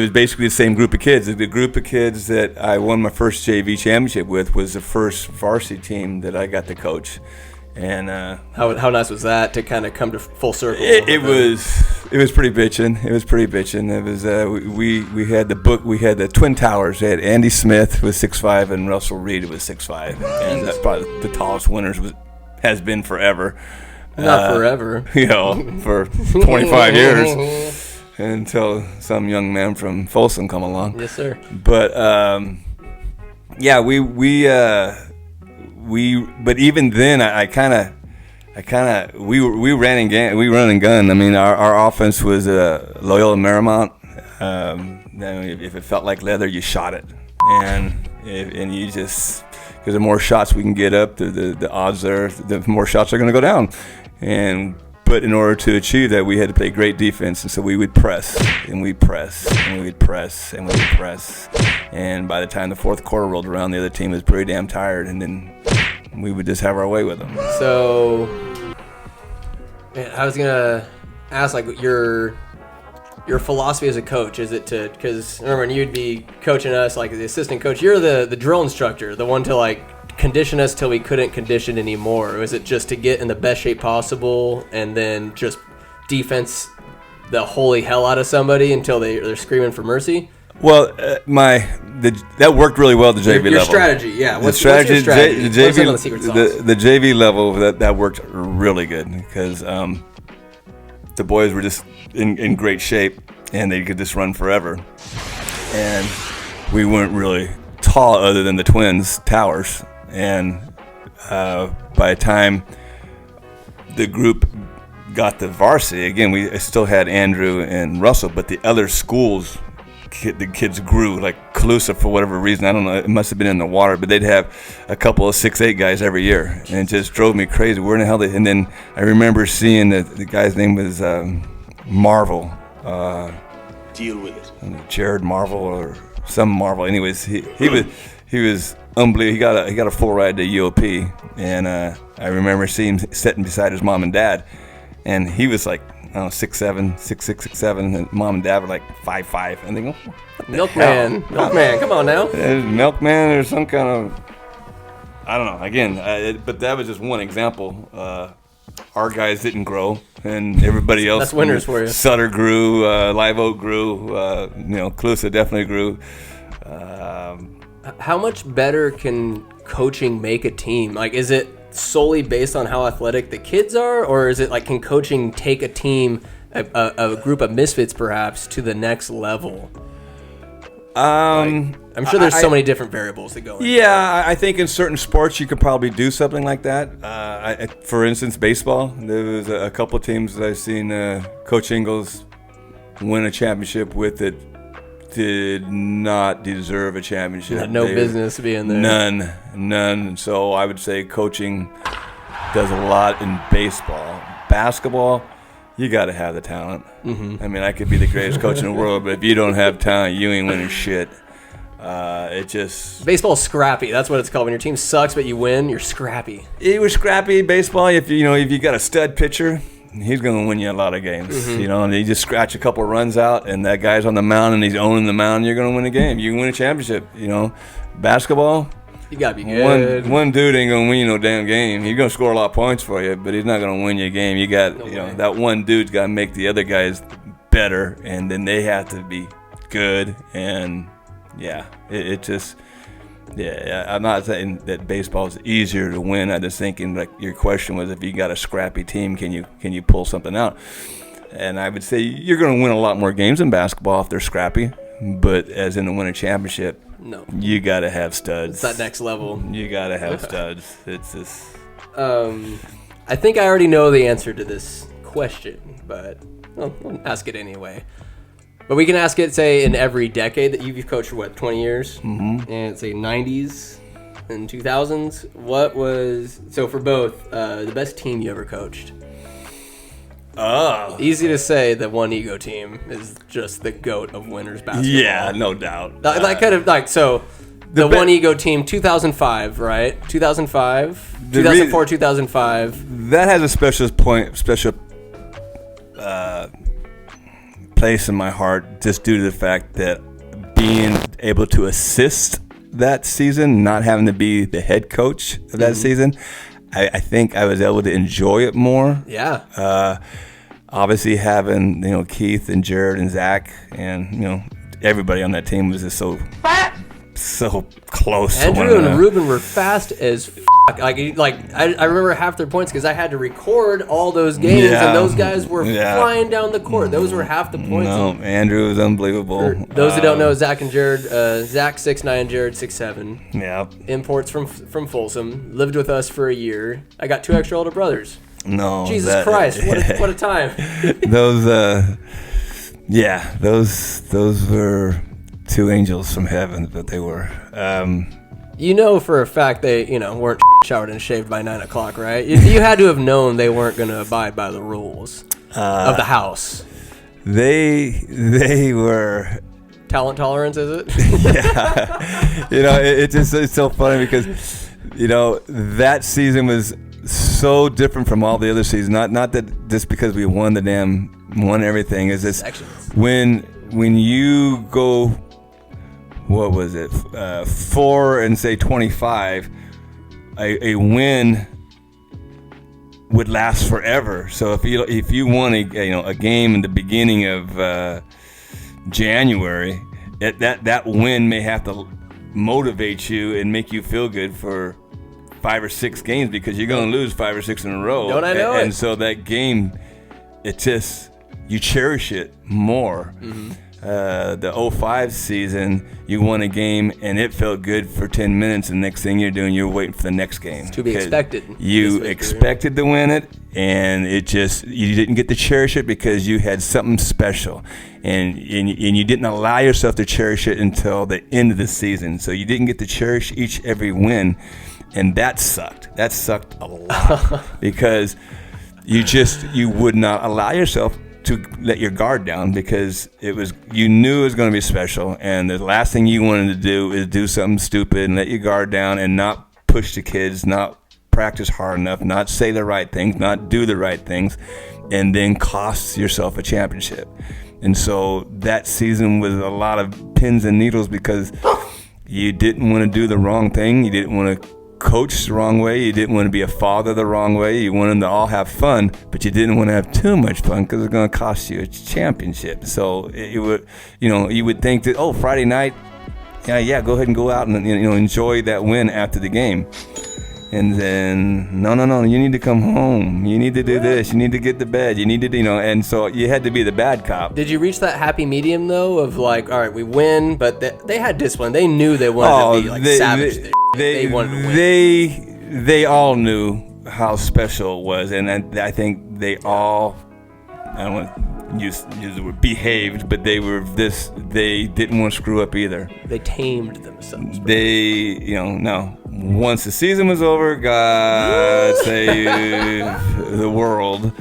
was basically the same group of kids. The group of kids that I won my first JV championship with was the first varsity team that I got to coach. And how nice was that to kind of come to full circle? It was pretty bitchin'. It was pretty bitchin'. It was we had the Twin Towers. They had Andy Smith was 6'5" and Russell Reed was 6'5", and that's probably the tallest winners has been forever. Not forever. For 25 years. Until some young man from Folsom come along. Yes, sir. But but even then, we ran and gun. I mean, our offense was Loyola Marymount. If it felt like leather, you shot it, and you just, because the more shots we can get up, the odds are the more shots are going to go down, But in order to achieve that, we had to play great defense, and so we would press, and we'd press, and we'd press, and we'd press. And by the time the fourth quarter rolled around, the other team was pretty damn tired, and then we would just have our way with them. So, I was gonna ask, like, your philosophy as a coach, is it to, because remember, when you'd be coaching us, like the assistant coach, you're the drill instructor, the one to like condition us till we couldn't condition anymore? Or is it just to get in the best shape possible and then just defense the holy hell out of somebody until they're screaming for mercy? Well, that worked really well at the JV level. Your strategy, yeah. What's your strategy? The JV level, that worked really good because the boys were just in great shape and they could just run forever. And we weren't really tall other than the twins, Towers. And by the time the group got the varsity, again, we still had Andrew and Russell, but the other schools, the kids grew. Like Calusa, for whatever reason, I don't know, it must have been in the water, but they'd have a couple of 6'8" guys every year, and it just drove me crazy. Where in the hell and then I remember seeing the guy's name was Marvel. Deal with it. Jared Marvel or some Marvel. Anyways, he was unbelievable. He got a full ride to UOP, and I remember seeing him sitting beside his mom and dad, and he was like I don't know, 6'7", 6'6", 6'7", and mom and dad were like 5'5", and they go, Milkman, come on now. Milkman or some kind of, I don't know. Again, but that was just one example. Our guys didn't grow, and everybody else. That's winners for you. Sutter grew, Live Oak grew, Calusa definitely grew. How much better can coaching make a team? Like, is it solely based on how athletic the kids are, or is it like, can coaching take a team, a group of misfits perhaps, to the next level? I'm sure there's so many different variables that go in. Yeah, I think in certain sports you could probably do something like that. For instance, baseball. There was a couple of teams that I've seen Coach Ingles win a championship with that did not deserve a championship. Had no business being there. None. So I would say coaching does a lot in baseball. Basketball, you got to have the talent. Mm-hmm. I mean, I could be the greatest coach in the world, but if you don't have talent, you ain't winning shit. It just baseball's scrappy. That's what it's called. When your team sucks but you win, you're scrappy. It was scrappy baseball. If you got a stud pitcher, he's going to win you a lot of games. Mm-hmm. And you just scratch a couple runs out, and that guy's on the mound and he's owning the mound. You're going to win a game. You can win a championship. Basketball. You gotta be good. One dude ain't gonna win you no damn game. He's gonna score a lot of points for you, but he's not gonna win you a game. You got that one dude's gotta make the other guys better, and then they have to be good. And I'm not saying that baseball is easier to win. I'm just thinking, like, your question was, if you got a scrappy team, can you pull something out? And I would say you're gonna win a lot more games in basketball if they're scrappy, but as in to win a championship. No. You got to have studs. It's that next level. You got to have studs. It's just... I think I already know the answer to this question, but I'll ask it anyway. But we can ask it, say, in every decade that you've coached for, 20 years? Mm-hmm. And say 90s and 2000s. What was... So for both, the best team you ever coached? Oh. Easy to say that One Ego team is just the GOAT of winners basketball. Yeah, no doubt. The One Ego team, 2005, right? 2005, 2004, 2005. That has a special place in my heart, just due to the fact that being able to assist that season, not having to be the head coach of that season, I think I was able to enjoy it more. Yeah. Obviously having, Keith and Jared and Zach and, everybody on that team was just so close. Andrew and Ruben were fast as f***. I remember half their points because I had to record all those games, and those guys were flying down the court. Those were half the points. No, Andrew was unbelievable. For those who don't know, Zach and Jared, Zach 6'9", Jared 6'7". Yeah. Imports from Folsom. Lived with us for a year. I got 2 extra older brothers. No. Jesus Christ, what a time. Those were 2 angels from heaven, but they were. For a fact they, weren't showered and shaved by 9 o'clock, right? You had to have known they weren't going to abide by the rules of the house. They were. Talent tolerance, is it? Yeah. It's so funny because, that season was so different from all the other seasons. Not that just because we won everything. Is this when you go, what was it, 4 and say 25, a win would last forever. So if you won a game in the beginning of January, that win may have to motivate you and make you feel good for 5 or 6 games, because you're going to lose 5 or 6 in a row. Don't I know it? And so that game, you cherish it more. Mm-hmm. The 05 season, you won a game and it felt good for 10 minutes, and the next thing you're waiting for the next game. It's to be expected. You expected to win it, and you didn't get to cherish it because you had something special, and you didn't allow yourself to cherish it until the end of the season. So you didn't get to cherish every win, and that sucked. That sucked a lot because you would not allow yourself to let your guard down, because you knew it was going to be special, and the last thing you wanted to do is do something stupid and let your guard down and not push the kids, not practice hard enough, not say the right things, not do the right things, and then costs yourself a championship. And so that season was a lot of pins and needles because you didn't want to do the wrong thing. You didn't want to coach the wrong way. You didn't want to be a father the wrong way. You wanted them to all have fun, but you didn't want to have too much fun because it's going to cost you a championship. So you would think that, oh, Friday night, yeah, go ahead and go out and enjoy that win after the game. And then, no, you need to come home. You need to do this. You need to get to bed. You need to, and so you had to be the bad cop. Did you reach that happy medium, though, of like, all right, we win, but they had discipline. They knew they wanted to be savage. They wanted to win. They all knew how special it was, and I think they all, I don't want to use the word behaved, but they didn't want to screw up either. They tamed themselves. No. Once the season was over, God save the world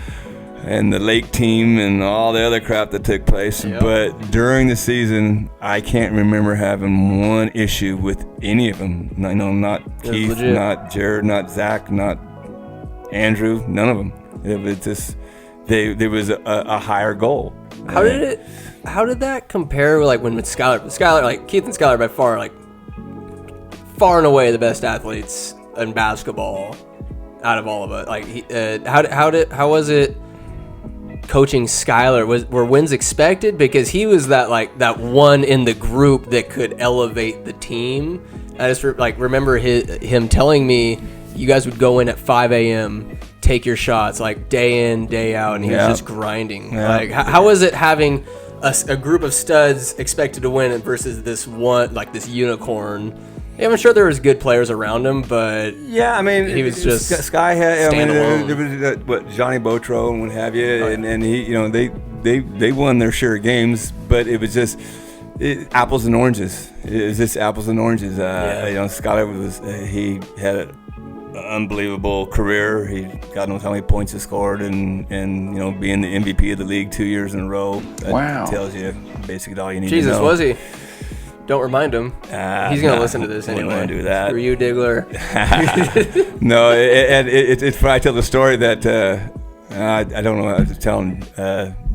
and the Lake team and all the other crap that took place. Yep. But during the season, I can't remember having one issue with any of them. Not Keith, not Jared, not Zach, not Andrew, none of them. It was just there was a higher goal. How did that compare with like when Skylar, like Keith and Skylar by far, like far and away the best athletes in basketball out of all of us. Like how was it coaching Skylar? Were wins expected because he was that one in the group that could elevate the team? I just remember him telling me you guys would go in at 5 a.m. take your shots like day in day out, and he was just grinding. Yeah. Like how was it having a group of studs expected to win versus this one, like this unicorn? Yeah, I'm sure there was good players around him, but yeah, I mean, he was just Sky had standalone. There was Johnny Botro and what have you, and he, they won their share of games, but it was just apples and oranges. It was just apples and oranges. Skyler he had an unbelievable career. God knows how many points he scored, and being the MVP of the league 2 years in a row. That tells you basically all you need to know. Jesus, was he? Don't remind him. He's going to listen to this anyway. Want to do that. Screw you, Diggler. No, it's funny. I tell the story that I don't know. I was telling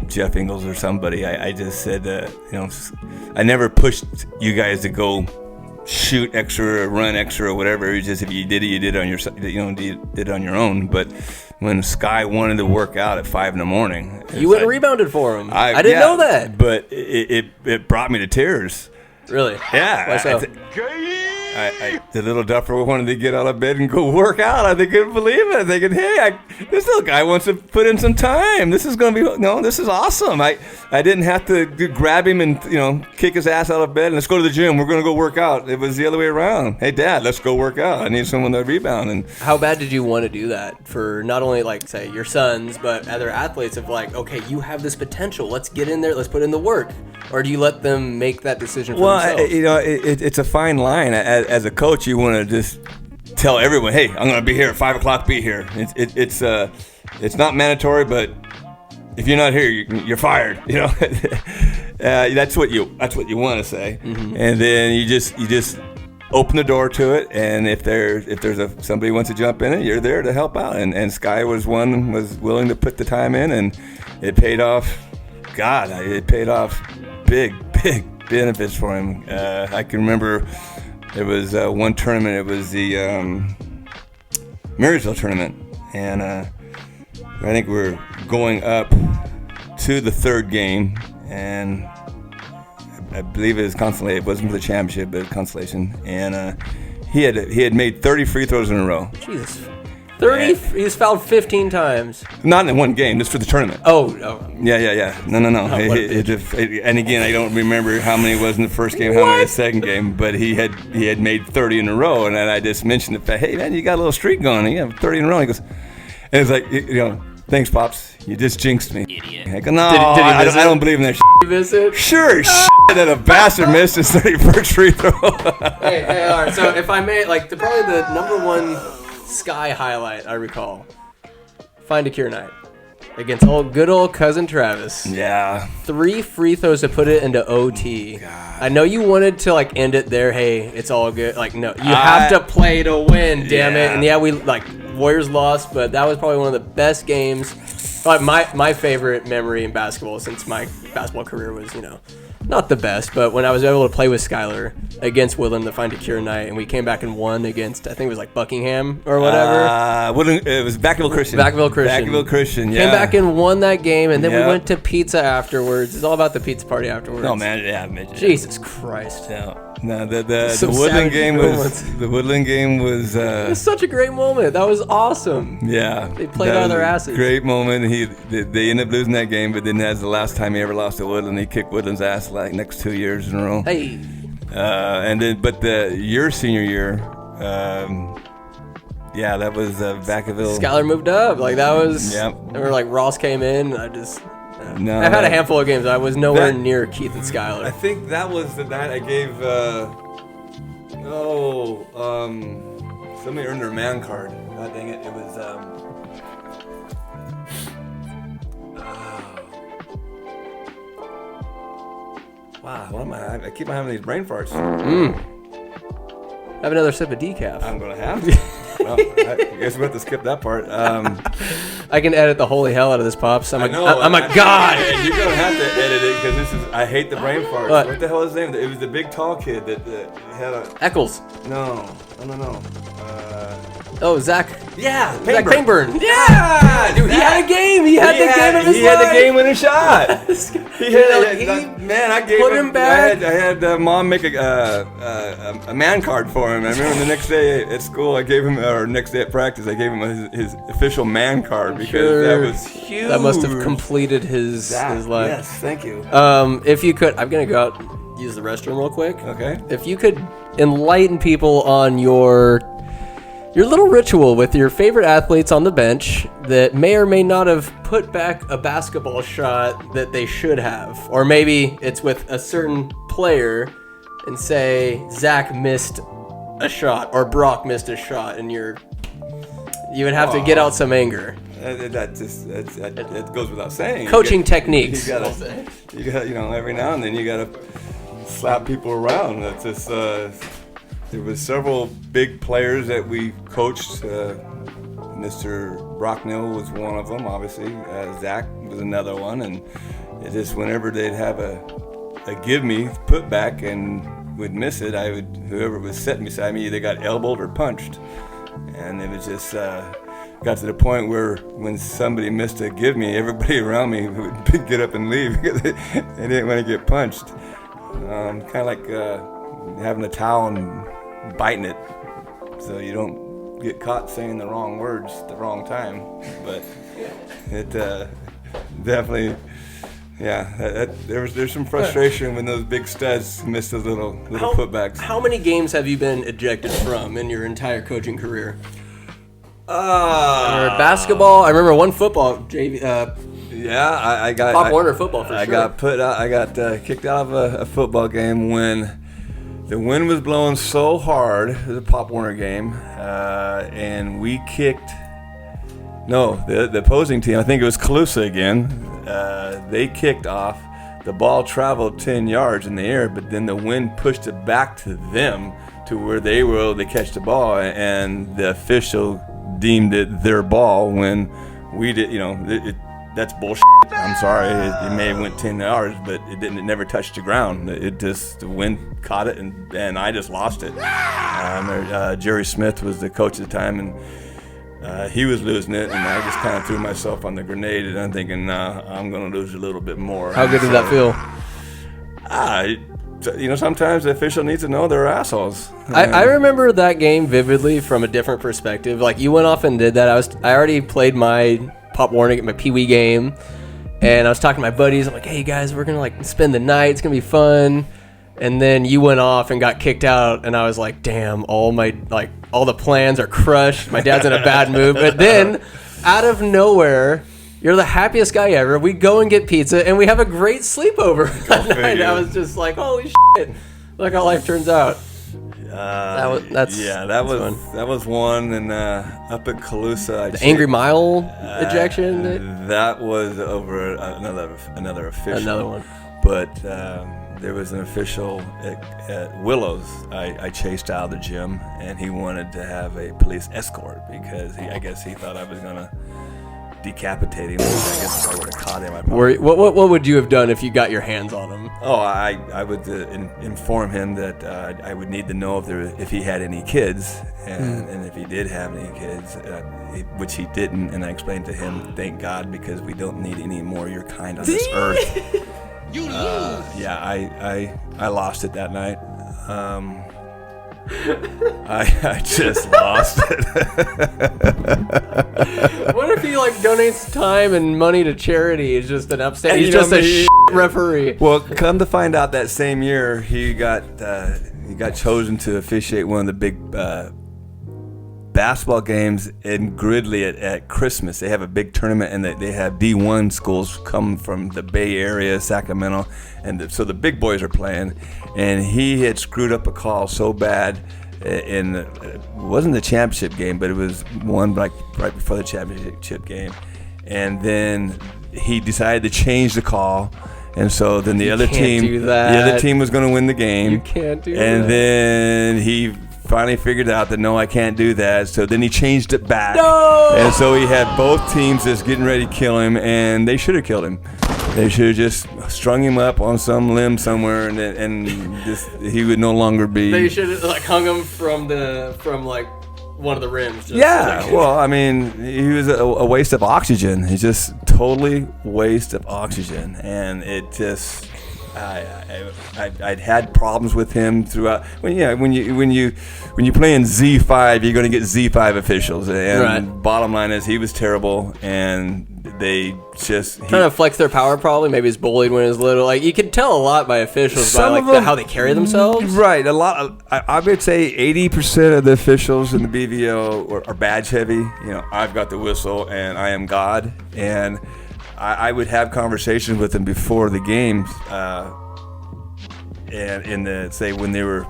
Jeff Ingles or somebody. I just said, I never pushed you guys to go shoot extra or run extra or whatever. It was just if you did it, you did it on your, did it on your own. But when Sky wanted to work out at 5 a.m, you went and rebounded for him. I didn't know that. But it brought me to tears. Really? Yeah. Why so? The little duffer wanted to get out of bed and go work out. I couldn't believe it. I'm thinking, hey, this little guy wants to put in some time. This is going to be, this is awesome. I didn't have to grab him and, kick his ass out of bed and let's go to the gym. We're going to go work out. It was the other way around. Hey, Dad, let's go work out. I need someone to rebound. And how bad did you want to do that for not only, like, say, your sons, but other athletes of, like, okay, you have this potential. Let's get in there. Let's put in the work. Or do you let them make that decision for themselves? It's a fine line. As a coach, you want to just tell everyone, "Hey, I'm going to be here at 5 o'clock. Be here." It's not mandatory, but if you're not here, you're fired. That's what you want to say, and then you just open the door to it. And if there's somebody wants to jump in it, you're there to help out. And Sky was willing to put the time in, and it paid off. God, it paid off big benefits for him. I can remember there was one tournament. It was the Marysville tournament, and I think we were going up to the third game, and I believe it was consolation. It wasn't for the championship, but consolation. And he had made 30 free throws in a row. Jesus. 30? He's fouled 15 times. Not in one game, just for the tournament. Oh. Yeah. No. And again, I don't remember how many it was in the first game, how many in the second game, but he had made 30 in a row, and then I just mentioned the fact, hey, man, you got a little streak going, you have 30 in a row. And he goes, and it's like, thanks, Pops, you just jinxed me. Idiot. I go, no, I don't believe in that shit. You miss it? Sure, that a bastard missed his 31st free throw. hey, all right, so if I may, probably the number one Sky highlight I recall, Find a Cure night against good old cousin Travis. Yeah. 3 free throws to put it into OT. God. I know you wanted to end it there. Hey, it's all good. No, you have to play to win. Damn it. And we Warriors lost, but that was probably one of the best games. Probably my favorite memory in basketball since my basketball career was, not the best, but when I was able to play with Skylar against Woodland to find a cure night, and we came back and won against, I think it was like Buckingham or whatever. It was Vacaville Christian. Vacaville Christian, yeah. Came back and won that game, and then we went to pizza afterwards. It's all about the pizza party afterwards. Oh, man, yeah. Jesus Christ. No, the Woodland game was it was such a great moment. That was awesome. Yeah. They played out of their asses. Great moment. They ended up losing that game, but then that's the last time he ever lost to Woodland. He kicked Woodland's ass like next 2 years in a row. Hey. But your senior year, that was Vacaville. Skylar moved up. Like that was. Yep. Remember, like Ross came in. I've had a handful of games. I was nowhere near Keith and Skylar. I think that was the night I gave. Somebody earned their man card. God dang it! It was. Wow, what am I? I keep on having these brain farts. Have another sip of decaf. I'm gonna have to. Well, I guess we have to skip that part. I can edit the holy hell out of this, Pops. I'm a god. You're gonna have to edit it because this is. I hate the brain farts. What the hell is his name? It was the big tall kid that had a. Eccles. No. Zach. Yeah, Zach Painburn. Yeah, dude, he had a game. He had the game of his life. He had the game-winning shot. I gave him back. I had Mom make a man card for him. I remember the next day at school, next day at practice, I gave him his official man card because that was huge. That must have completed his life. Yes, thank you. If you could, I'm gonna go out and use the restroom real quick. Okay. If you could enlighten people on your little ritual with your favorite athletes on the bench that may or may not have put back a basketball shot that they should have. Or maybe it's with a certain player and say Zach missed a shot or Brock missed a shot and you would have to get out some anger. That goes without saying. Coaching techniques. You gotta, every now and then you gotta slap people around. That's just, there was several big players that we coached. Mr. Brocknell was one of them, obviously. Zach was another one, and it just whenever they'd have a give me put back and would miss it, whoever was sitting beside me either got elbowed or punched, and it was just got to the point where when somebody missed a give me, everybody around me would get up and leave because they didn't want to get punched. Kind of like having a towel and biting it so you don't get caught saying the wrong words at the wrong time. But it definitely, there's some frustration when those big studs miss those little putbacks. How many games have you been ejected from in your entire coaching career? Basketball. I remember one football. JV. I got Pop Warner football for sure. I got kicked out of a football game when the wind was blowing so hard. It was a Pop Warner game, and we kicked. No, the opposing team. I think it was Calusa again. They kicked off. The ball traveled 10 yards in the air, but then the wind pushed it back to them to where they were able to catch the ball, and the official deemed it their ball when we did. That's bullshit. I'm sorry. It may have went 10 yards, but it didn't. It never touched the ground. The wind caught it, and I just lost it. Jerry Smith was the coach at the time, and he was losing it, and I just kind of threw myself on the grenade, and I'm thinking, I'm going to lose a little bit more. How good did that feel? Sometimes the official needs to know they're assholes. I remember that game vividly from a different perspective. Like, you went off and did that. I already played my Pop Warner, my Pee Wee game, and I was talking to my buddies. I'm like, hey guys, we're gonna spend the night. It's gonna be fun. And then you went off and got kicked out, and I was like, damn, all the plans are crushed. My dad's in a bad mood. But then, out of nowhere, you're the happiest guy ever. We go and get pizza, and we have a great sleepover that night. I was just like, holy shit! Look how life turns out. That was one, and up at Calusa, the Angry Mile ejection. That was over another official. Another one. But there was an official at Willows I chased out of the gym, and he wanted to have a police escort because I guess he thought I was going to decapitate him. I guess if I would have caught him, I probably... What would you have done if you got your hands on him? Oh, I would inform him that I would need to know if he had any kids, and if he did have any kids, which he didn't, and I explained to him, thank God, because we don't need any more of your kind on this earth. You lose. Yeah, I lost it that night. I just lost it. What if he donates time and money to charity? He's just an upset. He's just a referee. Well, come to find out, that same year he got chosen to officiate one of the big basketball games in Gridley at Christmas. They have a big tournament, and they have D1 schools come from the Bay Area, Sacramento, and so the big boys are playing. And he had screwed up a call so bad it wasn't the championship game, but it was one right before the championship game. And then he decided to change the call. And so then the other team was going to win the game. You can't do that. And then he finally figured out that no, I can't do that. So then he changed it back. No! And so he had both teams just getting ready to kill him, and they should have killed him. They should have just strung him up on some limb somewhere, and just he would no longer be. They should have hung him from one of the rims. Well, I mean, he was a waste of oxygen. He's just totally waste of oxygen, and it just. I'd had problems with him throughout. When you play in Z5, you're going to get Z5 officials, and right. Bottom line is he was terrible, and they just trying to flex their power. Probably maybe he's bullied when he was little. You can tell a lot by officials by how they carry themselves. Right, a lot. I would say 80% of the officials in the BVO are badge heavy. I've got the whistle, and I am God, and I would have conversations with them before the games, and say when they were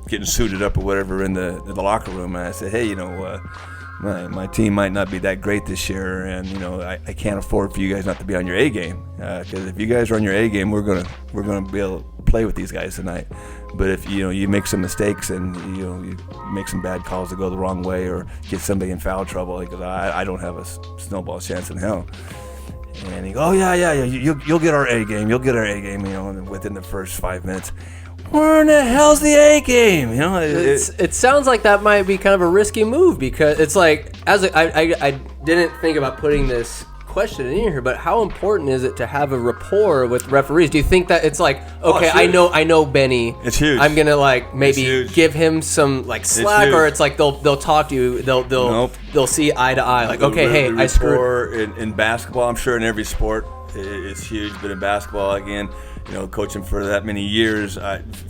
getting suited up or whatever in the locker room, and I said, hey, my team might not be that great this year, and I can't afford for you guys not to be on your A game, because if you guys are on your A game, we're gonna be able to play with these guys tonight. But if you make some mistakes and you make some bad calls that go the wrong way or get somebody in foul trouble, because I don't have a snowball's chance in hell. And he goes, oh, yeah, you'll get our A game. You'll get our A game, within the first 5 minutes. Where in the hell's the A game? It sounds like that might be kind of a risky move, because it's I didn't think about putting this question in here, but how important is it to have a rapport with referees? Do you think that it's okay, I know Benny. It's huge. I'm gonna maybe give him some slack, or it's they'll talk to you. They'll see eye to eye. Okay, hey, I screwed. In basketball, I'm sure in every sport it's huge, but in basketball, again, coaching for that many years,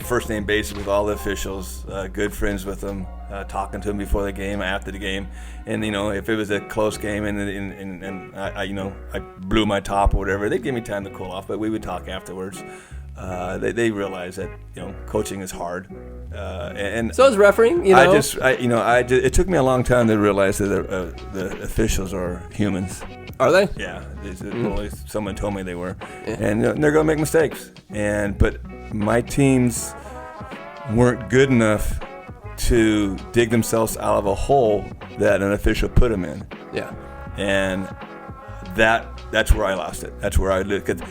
first name basis with all the officials, good friends with them, talking to them before the game, after the game, and if it was a close game and I blew my top or whatever, they'd give me time to cool off, but we would talk afterwards. They realize that coaching is hard, and so is refereeing. It took me a long time to realize that the officials are humans. Are they? Yeah, someone told me they were, and they're going to make mistakes. But my teams weren't good enough to dig themselves out of a hole that an official put them in. Yeah, and that's where I lost it. That's where I lived, because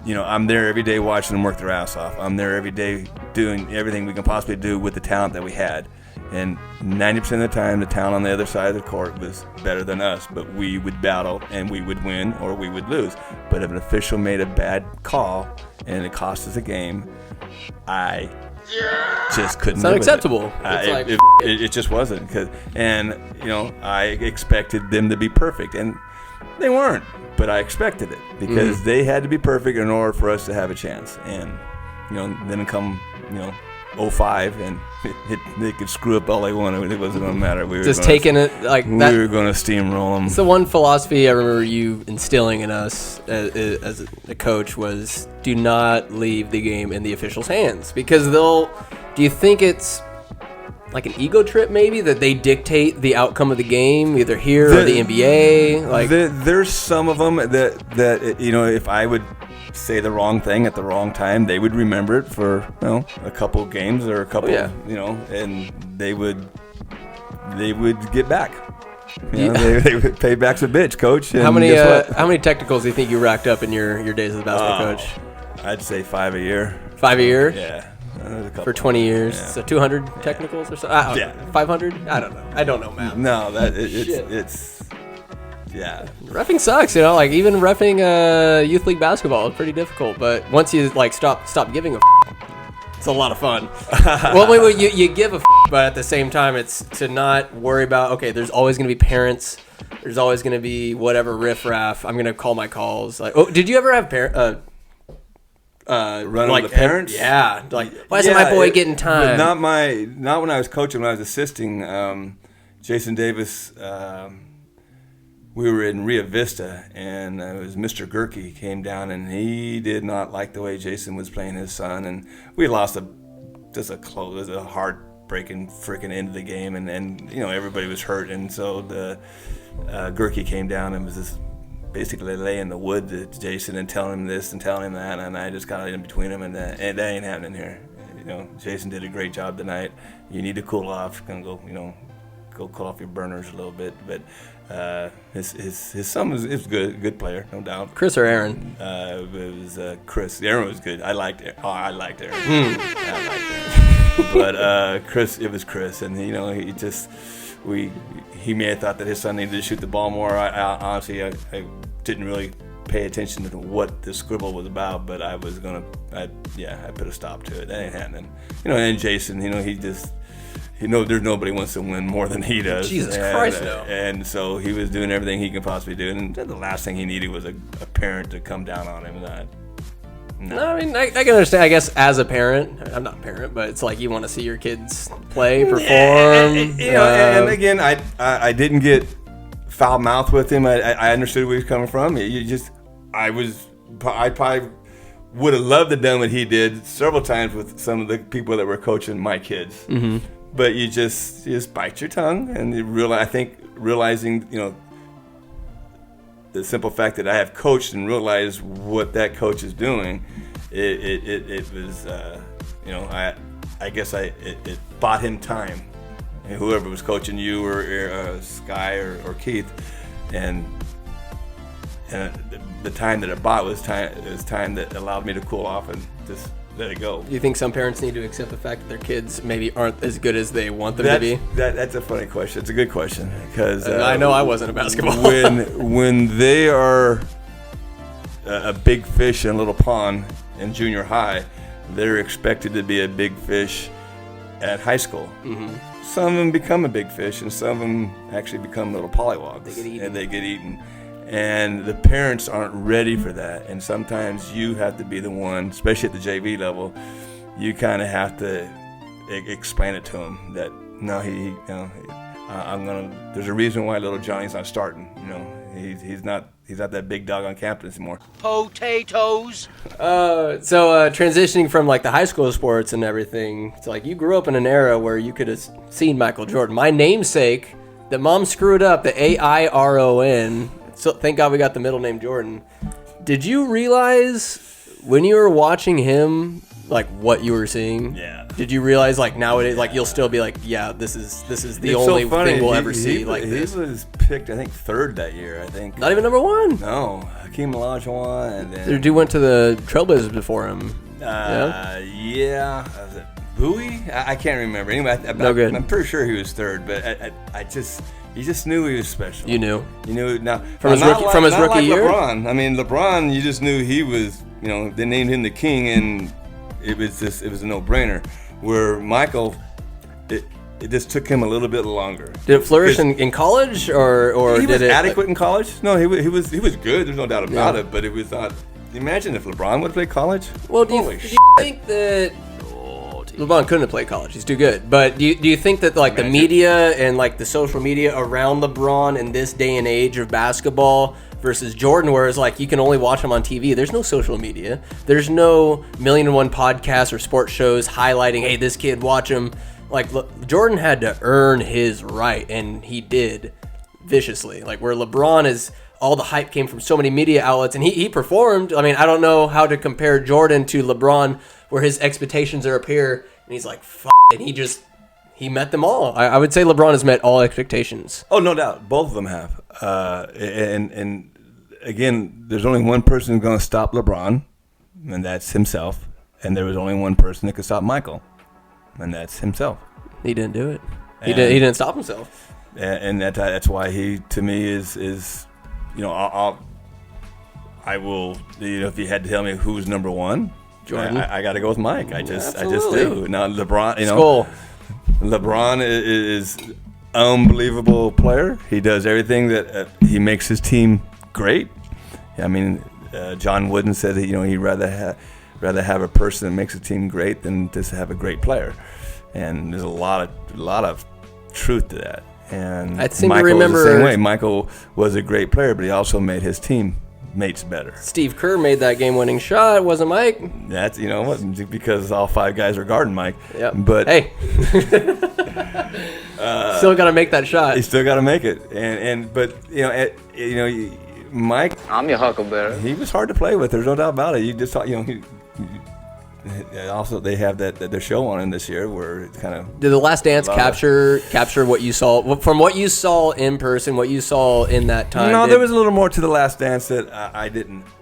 I'm there every day watching them work their ass off. I'm there every day doing everything we can possibly do with the talent that we had. And 90% of the time, the talent on the other side of the court was better than us, but we would battle and we would win or we would lose. But if an official made a bad call and it cost us a game, I just couldn't. It's not acceptable. It just wasn't. I expected them to be perfect, and they weren't. But I expected it because they had to be perfect in order for us to have a chance. And then come 05, and they could screw up all they wanted. It wasn't going to matter. We were just taking it that. We were going to steamroll them. It's the one philosophy I remember you instilling in us as a coach was do not leave the game in the officials' hands, because do you think it's like an ego trip maybe, that they dictate the outcome of the game either here or the NBA? Like there's some of them that if I would say the wrong thing at the wrong time, they would remember it for a couple of games or a couple, and they would get back. They would pay back's a bitch, coach. And how many technicals do you think you racked up in your days as a basketball coach? I'd say 5 a year. 5 a year? Yeah. For 20 years, yeah. So 200 technicals or so. 500. I don't know. I don't know math. No, it's. Yeah, reffing sucks, like even reffing youth league basketball is pretty difficult. But once you like stop giving a it's a lot of fun. Well, you give a but at the same time, it's to not worry about. Okay, there's always gonna be parents. There's always gonna be whatever riffraff. I'm gonna call my calls. Like, oh, did you ever have run like the parents? Yeah, like why isn't my boy getting time? Not when I was coaching. When I was assisting, Jason Davis. We were in Rio Vista, and it was Mr. Geerts came down, and he did not like the way Jason was playing his son, and we lost a heartbreaking freaking end of the game, and everybody was hurt, and so the Geerts came down and was just basically laying in the woods at Jason and telling him this and telling him that, and I just got in between them, and that ain't happening here. Jason did a great job tonight. You need to cool off, go cool off your burners a little bit, but. His son was good player, no doubt. Chris or Aaron? It was Chris. Aaron was good. I liked Aaron. I liked Aaron. But Chris, it was Chris, and he may have thought that his son needed to shoot the ball more. Honestly, I didn't really pay attention to what the scribble was about, but I put a stop to it. That ain't happening. And Jason, he just. There's nobody wants to win more than he does. Jesus Christ, no. And so he was doing everything he could possibly do, and the last thing he needed was a parent to come down on him. No, I mean, I can understand. I guess as a parent, I'm not a parent, but it's like you want to see your kids play, perform. And again, I didn't get foul mouth with him. I understood where he was coming from. I probably would have loved to done what he did several times with some of the people that were coaching my kids. Mm-hmm. But you just bite your tongue, and you realizing the simple fact that I have coached and realized what that coach is doing, it was I guess it bought him time, and whoever was coaching you or Sky or Keith, and the time that it bought was time that allowed me to cool off and just let it go. Do you think some parents need to accept the fact that their kids maybe aren't as good as they want them to be? That's a funny question. It's a good question because I know I wasn't a basketball. when they are a big fish in a little pond in junior high, they're expected to be a big fish at high school. Mm-hmm. Some of them become a big fish, and some of them actually become little pollywogs. They get eaten. And the parents aren't ready for that, and sometimes you have to be the one, especially at the JV level. You kind of have to explain it to him that no, there's a reason why little Johnny's not starting. He's not that big dog on campus anymore. Potatoes. So transitioning from like the high school sports and everything, it's like you grew up in an era where you could have seen Michael Jordan. My namesake, that mom screwed up, the AIRON. So thank God we got the middle name Jordan. Did you realize when you were watching him, like what you were seeing? Yeah. Did you realize like nowadays, like you'll still be like, yeah, this is the only thing we'll ever see like this? He was picked, I think, third that year. I think. Not even number one. No, Hakeem Olajuwon, and then. The dude went to the Trailblazers before him. Yeah. Was it Bowie? I can't remember. Anyway, no good. I'm pretty sure he was third, but you just knew he was special. You knew. Now from his rookie year. LeBron. I mean, LeBron. You just knew he was. They named him the king, and it was a no-brainer. Where Michael, it just took him a little bit longer. Did it flourish in college, or he did it adequate in college? No, he was good. There's no doubt about it. But it was not. Imagine if LeBron would play college. Well, do you think that? LeBron couldn't have played college. He's too good. But do you think that like the media and like the social media around LeBron in this day and age of basketball versus Jordan, whereas like you can only watch him on TV. There's no social media. There's no 1,000,001 podcasts or sports shows highlighting, hey, this kid, watch him. Like, Jordan had to earn his right, and he did viciously. Like, where LeBron is, all the hype came from so many media outlets, and he performed. I mean, I don't know how to compare Jordan to LeBron, where his expectations are up here, and he's like, and he met them all. I would say LeBron has met all expectations. Oh, no doubt. Both of them have. And again, there's only one person who's going to stop LeBron, and that's himself. And there was only one person that could stop Michael, and that's himself. He didn't do it. He didn't stop himself. And that's why he, to me, is you know, I will, you know, if you had to tell me who's number one, Jordan. I got to go with Mike. I just Absolutely. do. Now LeBron, you know, Skull. LeBron is unbelievable player. He does everything that he makes his team great. I mean, John Wooden said that, you know, he'd rather have a person that makes a team great than just have a great player. And there's a lot of truth to that. And I seem Michael to remember was the same way. Michael was a great player, but he also made his teammates better. Steve Kerr made that game-winning shot. Wasn't Mike? That's, you know, it wasn't because all five guys are guarding Mike. Yep. But hey, still got to make that shot. he still got to make it. But you know, Mike. I'm your huckleberry. He was hard to play with. There's no doubt about it. You just thought, you know. Also, they have the show on him this year where it kind of. Did The Last Dance capture what you saw from what you saw in person, what you saw in that time? No, there was a little more to The Last Dance that I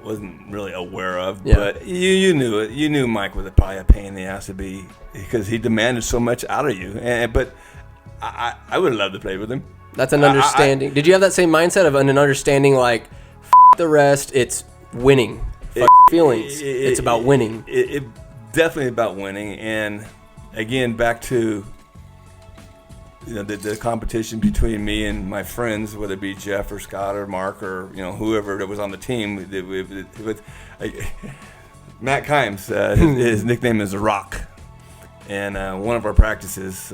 wasn't really aware of. Yeah. But you knew it. You knew Mike was probably a pain in the ass to be because he demanded so much out of you. But I would have loved to play with him. That's an understanding. Did you have that same mindset of an understanding like the rest? It's winning. Feelings. It's about winning. It definitely about winning, and again, back to the competition between me and my friends, whether it be Jeff or Scott or Mark or whoever that was on the team. Matt Kimes, his nickname is The Rock, and one of our practices,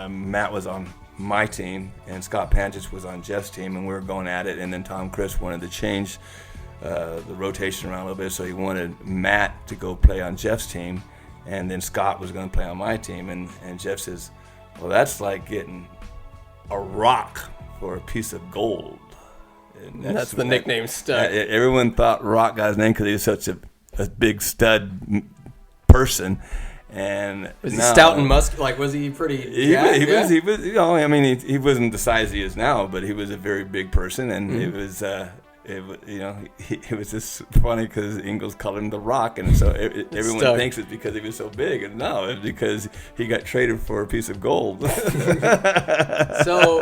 Matt was on my team, and Scott Panchich was on Jeff's team, and we were going at it, and then Tom Crisp wanted to change the rotation around a little bit, so he wanted Matt to go play on Jeff's team, and then Scott was going to play on my team, and Jeff says, well, that's like getting a rock for a piece of gold. And that's the nickname stud. Everyone thought Rock got his name because he was such a big stud person. And was he stout and muscular? Like, was he pretty? He was. You know, I mean, he wasn't the size he is now, but he was a very big person, and it was. It was just funny because Ingles called him The Rock, and so everyone thinks it's because he was so big, and no, it's because he got traded for a piece of gold. So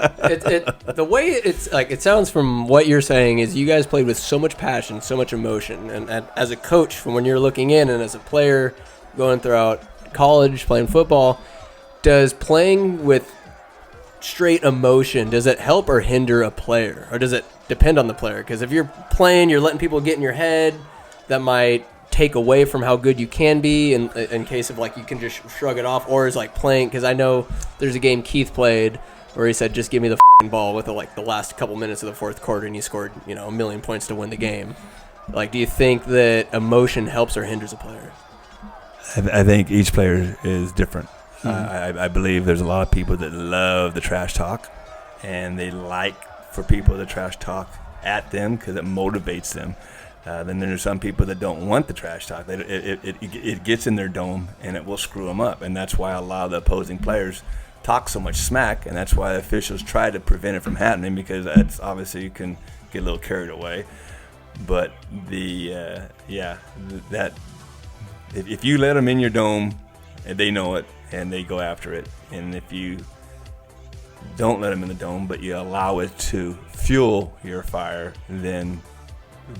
the way it's like, it sounds from what you're saying is you guys played with so much passion, so much emotion, and as a coach, from when you're looking in, and as a player going throughout college playing football, does playing with straight emotion, does it help or hinder a player, or does it depend on the player? Because if you're playing, you're letting people get in your head, that might take away from how good you can be in case of like you can just shrug it off, or is like playing, because I know there's a game Keith played where he said just give me the ball with the last couple minutes of the fourth quarter, and he scored 1 million points to win the game. Like, do you think that emotion helps or hinders a player? I think each player is different. I believe there's a lot of people that love the trash talk, and they like for people to trash talk at them because it motivates them. Then there's some people that don't want the trash talk. It gets in their dome, and it will screw them up. And that's why a lot of the opposing players talk so much smack, and that's why officials try to prevent it from happening, because it's obviously you can get a little carried away. But if you let them in your dome, and they know it, and they go after it, and if you don't let them in the dome, but you allow it to fuel your fire, then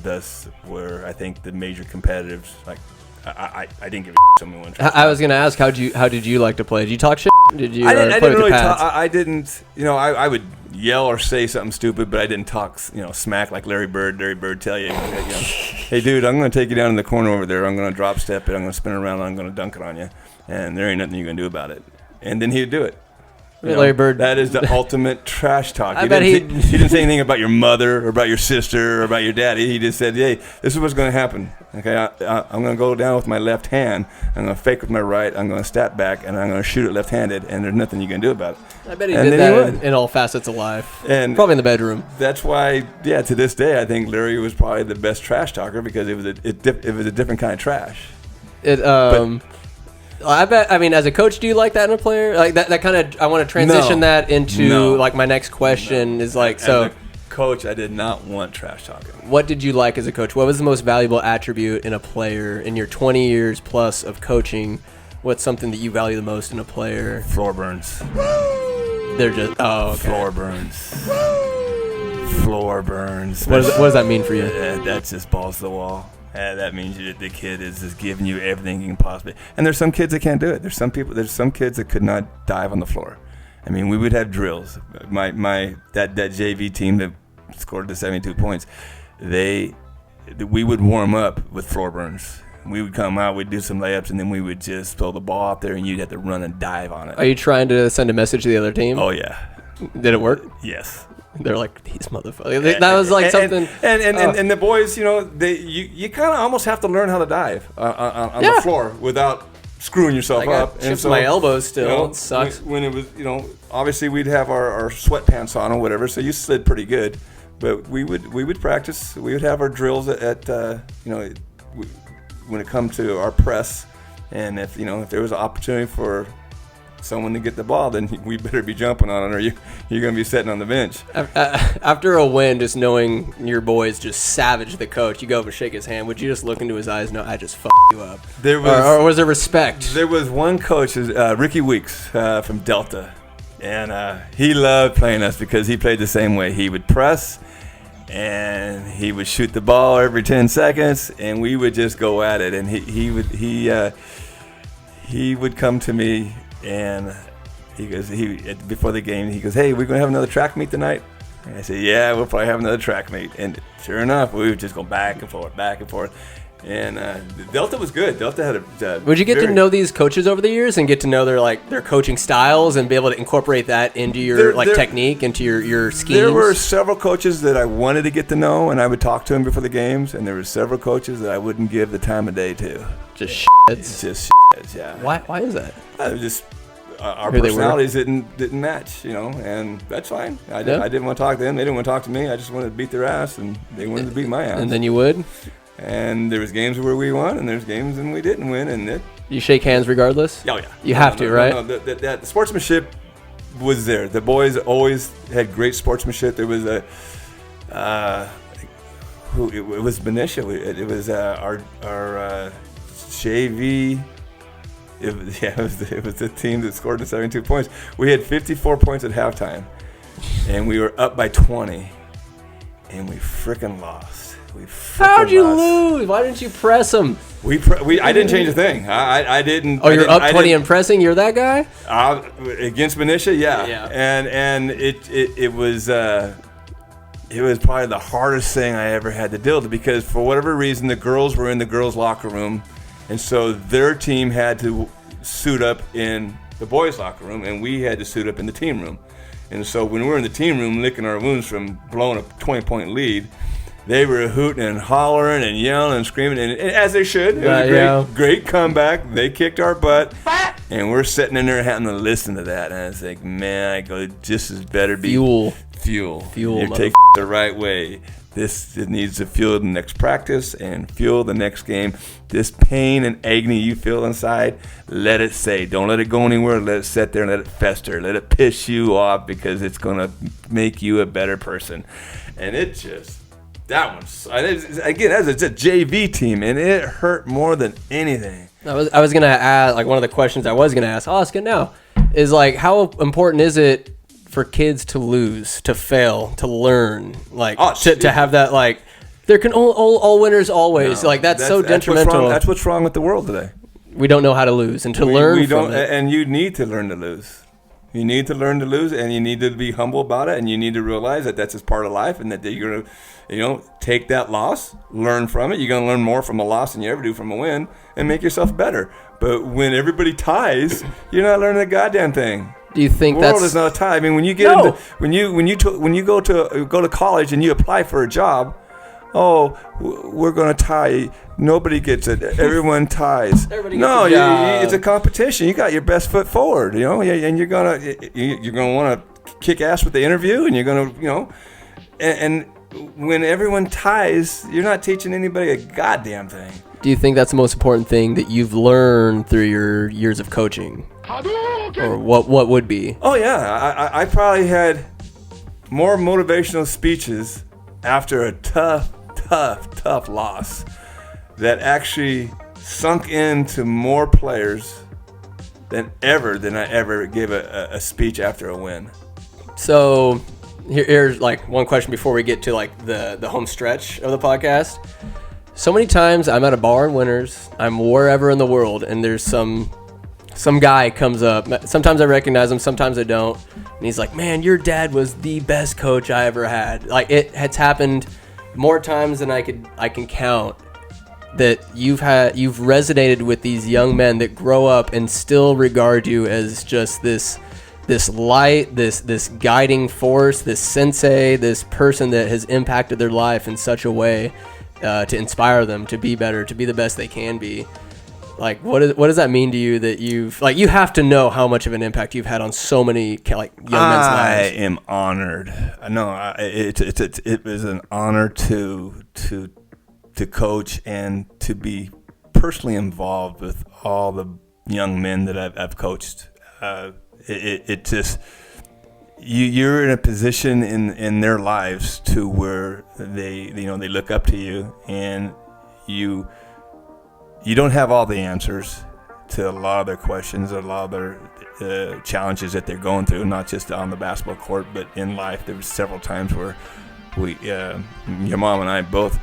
that's where I think the major competitives, like I didn't give a someone. I was gonna ask, how did you like to play? Did you talk shit? Did you? I didn't play with really the pads? talk. I didn't. I would yell or say something stupid, but I didn't talk. Smack like Larry Bird. Larry Bird tell you, hey dude, I'm gonna take you down in the corner over there. I'm gonna drop step it. I'm gonna spin around. And I'm gonna dunk it on you, and there ain't nothing you're gonna do about it. And then he'd do it. Larry Bird. That is the ultimate trash talk. I bet he didn't say anything about your mother or about your sister or about your daddy. He just said, hey, this is what's going to happen. Okay, I'm going to go down with my left hand. I'm going to fake with my right. I'm going to step back, and I'm going to shoot it left-handed, and there's nothing you can do about it. I bet he did that in all facets of life. And probably in the bedroom. That's why, to this day, I think Larry was probably the best trash talker because it was a different kind of trash. I bet. I mean, as a coach, do you like that in a player? Like that kind of. I want to transition that into like my next question is like so. As a coach, I did not want trash talking. What did you like as a coach? What was the most valuable attribute in a player in your 20 years plus of coaching? What's something that you value the most in a player? Floor burns. They're just floor burns. Floor burns. What does that mean for you? That just balls to the wall. That means the kid is just giving you everything you can possibly. And there's some kids that can't do it. There's some kids that could not dive on the floor. I mean, we would have drills. That JV team that scored the 72 points, we would warm up with floor burns. We would come out, we'd do some layups, and then we would just throw the ball out there, and you'd have to run and dive on it. Are you trying to send a message to the other team? Oh yeah. Did it work? Yes. They're like, these motherfuckers. That was like something. And the boys, you kind of almost have to learn how to dive on the floor without screwing yourself up. And so my elbows still. It sucks. When it was, obviously we'd have our sweatpants on or whatever, so you slid pretty good. But we would practice. We would have our drills at when it comes to our press, and if there was an opportunity for someone to get the ball, then we better be jumping on it, or you're going to be sitting on the bench. After a win, just knowing your boys just savage the coach, you go up and shake his hand. Would you just look into his eyes and know, I just fucked you up? Or was there respect? There was one coach, Ricky Weeks from Delta, and he loved playing us because he played the same way. He would press, and he would shoot the ball every 10 seconds, and we would just go at it. And he would come to me, and he goes, before the game, he goes, hey, we're going to have another track meet tonight? And I said, yeah, we'll probably have another track meet. And sure enough, we would just go back and forth. And Delta was good. Delta had a would you get to know these coaches over the years and get to know their coaching styles and be able to incorporate that into your technique, into your schemes? There were several coaches that I wanted to get to know, and I would talk to them before the games. And there were several coaches that I wouldn't give the time of day to. Just yeah. Why is that? Just our personalities didn't match, and that's fine. I didn't want to talk to them. They didn't want to talk to me. I just wanted to beat their ass, and they wanted to beat my ass. And then you would? And there was games where we won, and there's games when we didn't win, you shake hands regardless? Oh yeah. You have to, right? No, the sportsmanship was there. The boys always had great sportsmanship. There was it was Benicia. It was our JV. It was the team that scored the 72 points. We had 54 points at halftime, and we were up by 20, and we freaking lost. How'd you lose? Why didn't you press them? I didn't change a thing. I didn't. Oh, you're up 20 and pressing? You're that guy? Against Benicia, yeah. And it was probably the hardest thing I ever had to deal with, because for whatever reason the girls were in the girls' locker room, and so their team had to suit up in the boys' locker room, and we had to suit up in the team room. And so when we were in the team room licking our wounds from blowing a 20-point lead, they were hooting and hollering and yelling and screaming, and as they should. It was a great comeback. They kicked our butt, and we're sitting in there having to listen to that. And I was like, man, this is better be fuel. You're taking the right way. This needs to fuel the next practice and fuel the next game. This pain and agony you feel inside, let it stay. Don't let it go anywhere. Let it sit there and let it fester. Let it piss you off, because it's going to make you a better person. And it just... That one's, again, as it's a JV team, and it hurt more than anything. I was going to ask, like, one of the questions I was going to ask Oscar now is, like, how important is it for kids to lose, to fail, to learn, like, to have that, like, there can all winners always, like, that's so detrimental. That's what's wrong with the world today. We don't know how to lose, and to learn from it. And you need to learn to lose. You need to learn to lose, and you need to be humble about it, and you need to realize that that's just part of life, and that you're going to, take that loss, learn from it. You're going to learn more from a loss than you ever do from a win, and make yourself better. But when everybody ties, you're not learning a goddamn thing. Do you think The world that's is not tied. I mean, when you get into when you go to college and you apply for a job, we're going to tie. Nobody gets it. Everyone ties. Everybody gets a job. It's a competition. You got your best foot forward, and you're gonna want to kick ass with the interview, and you're gonna, and when everyone ties, you're not teaching anybody a goddamn thing. Do you think that's the most important thing that you've learned through your years of coaching? Or what would be? Oh, yeah. I probably had more motivational speeches after a tough loss that actually sunk into more players than I ever gave a speech after a win. So here's like one question before we get to like the home stretch of the podcast. So many times I'm at a bar in Winters, I'm wherever in the world, and there's some guy comes up. Sometimes I recognize him, sometimes I don't. And he's like, "Man, your dad was the best coach I ever had." Like, it has happened more times than I can count, that you've resonated with these young men that grow up and still regard you as just this light, this guiding force, this sensei, this person that has impacted their life in such a way to inspire them to be better, to be the best they can be. Like, what does that mean to you that you have to know how much of an impact you've had on so many young men's lives? I am honored. No, it was an honor to coach and to be personally involved with all the young men that I've coached. It just, you're in a position in their lives to where they look up to you, and you don't have all the answers to a lot of their questions, a lot of their challenges that they're going through, not just on the basketball court, but in life. There was several times where your mom and I both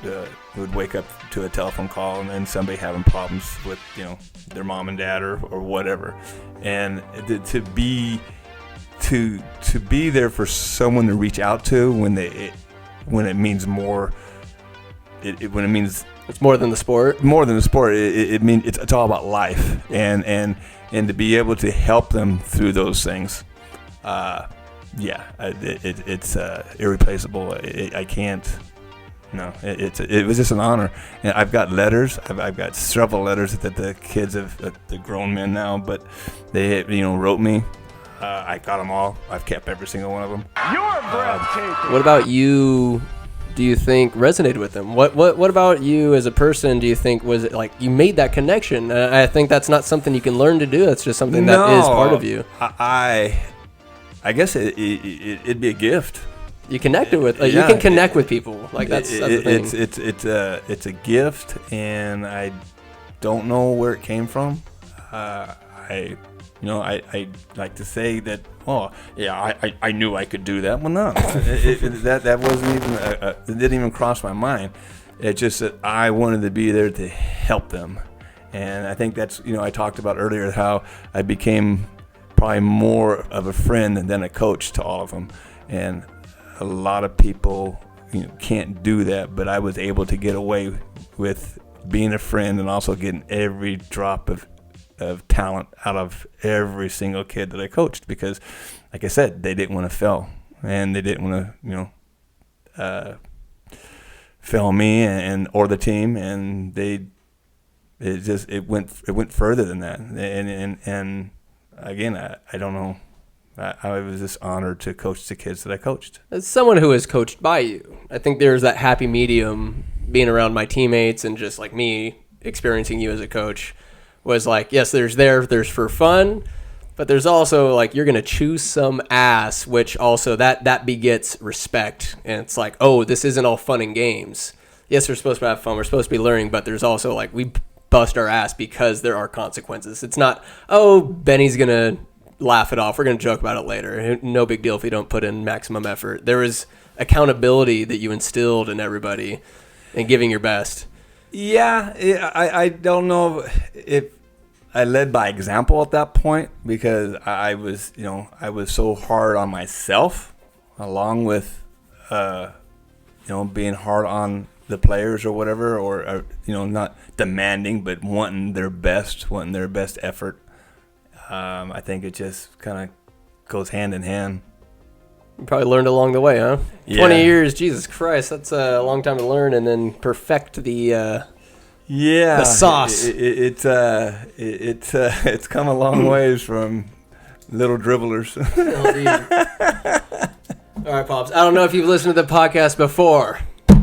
would wake up to a telephone call and then somebody having problems with their mom and dad or whatever, and to be there for someone to reach out to when it means more. When it means it's more than the sport. More than the sport. It means it's all about life, and to be able to help them through those things. It's irreplaceable. I can't. No, it was just an honor. And I've got letters. I've got several letters that the kids the grown men now, but they wrote me. I got them all. I've kept every single one of them. You're breathtaking. What about you? Do you think resonated with them? What about you as a person? Do you think was it like you made that connection? I think that's not something you can learn to do. That's just something that is part of you. I guess it'd be a gift. You connected with you can connect with people like that's the thing. It's a gift, and I don't know where it came from. I like to say that. Oh yeah, I knew I could do that. Well, no, that wasn't even. It didn't even cross my mind. It's just that I wanted to be there to help them, and I think that's I talked about earlier how I became probably more of a friend than a coach to all of them, and a lot of people can't do that, but I was able to get away with being a friend and also getting every drop of talent out of every single kid that I coached, because like I said, they didn't want to fail, and they didn't want to fail me and or the team, and it went further than that, and again, I don't know. I was just honored to coach the kids that I coached. As someone who is coached by you, I think there's that happy medium being around my teammates and just like me experiencing you as a coach was like, yes, there's for fun, but there's also like you're going to choose some ass, which also that begets respect. And it's like, oh, this isn't all fun and games. Yes, we're supposed to have fun. We're supposed to be learning, but there's also like we bust our ass because there are consequences. It's not, oh, Benny's going to laugh it off. We're going to joke about it later. No big deal if you don't put in maximum effort. There was accountability that you instilled in everybody and giving your best. Yeah, I don't know if I led by example at that point, because I was so hard on myself, along with being hard on the players or whatever, or not demanding, but wanting their best effort. I think it just kind of goes hand in hand. You probably learned along the way, huh? Yeah. 20 years, Jesus Christ, that's a long time to learn and then perfect the sauce. It's come a long ways from little dribblers. All right, Pops. I don't know if you've listened to the podcast before,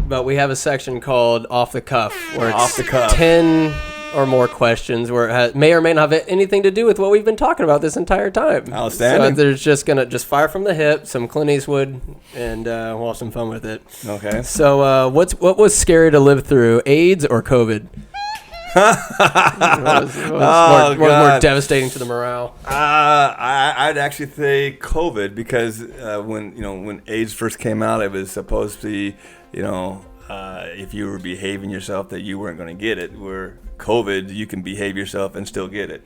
but we have a section called Off the Cuff, where it's Off the cuff. 10 or more questions where it may or may not have anything to do with what we've been talking about this entire time. Outstanding. So there's just going to just fire from the hip, some Clint Eastwood, and we'll have some fun with it. Okay. So what was scary to live through, AIDS or COVID? what was more devastating to the morale? I'd actually say COVID, because when AIDS first came out, it was supposed to be, if you were behaving yourself, that you weren't going to get it. Where COVID, you can behave yourself and still get it.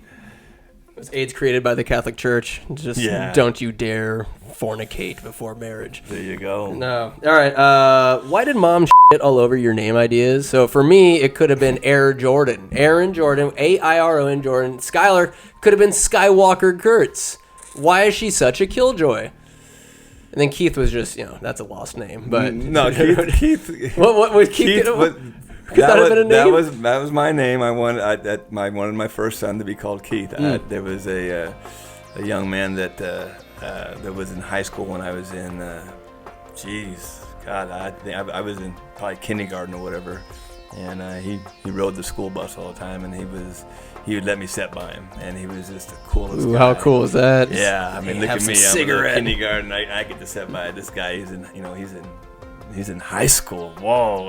Was AIDS created by the Catholic Church? Just don't you dare fornicate before marriage. There you go. No. All right. Why did mom shit all over your name ideas? So for me, it could have been Aaron Jordan. Aaron Jordan, Airon Jordan. Skylar could have been Skywalker Geerts. Why is she such a killjoy? And then Keith was just, that's a lost name. But no, Keith. What was Keith? That was my name. I wanted my first son to be called Keith. There was a young man that was in high school when I was in. I think I was in probably kindergarten or whatever, and he rode the school bus all the time, and he would let me sit by him, and he was just the coolest guy. How cool is that? Yeah, I mean, look at me. I'm in kindergarten. I get to sit by this guy. He's in high school. Whoa,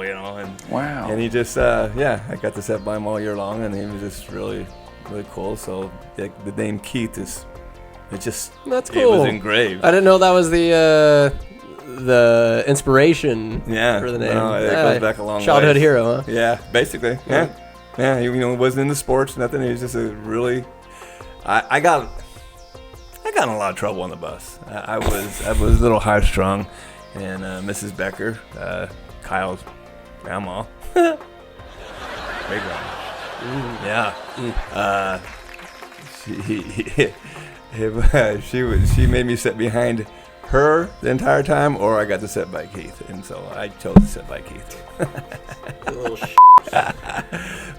Wow. And he just, I got to sit by him all year long, and he was just really, really cool. So the name Keith that's cool. It was engraved. I didn't know that was the inspiration for the name. No, it goes back a long way. Childhood hero, huh? Yeah, basically. Yeah. He wasn't into sports, nothing. He was just a really. I got in a lot of trouble on the bus. I was a little high strung. And Mrs. Becker, Kyle's grandma, great grandma, she made me sit behind her the entire time, or I got to sit by Keith, and so I chose to sit by Keith.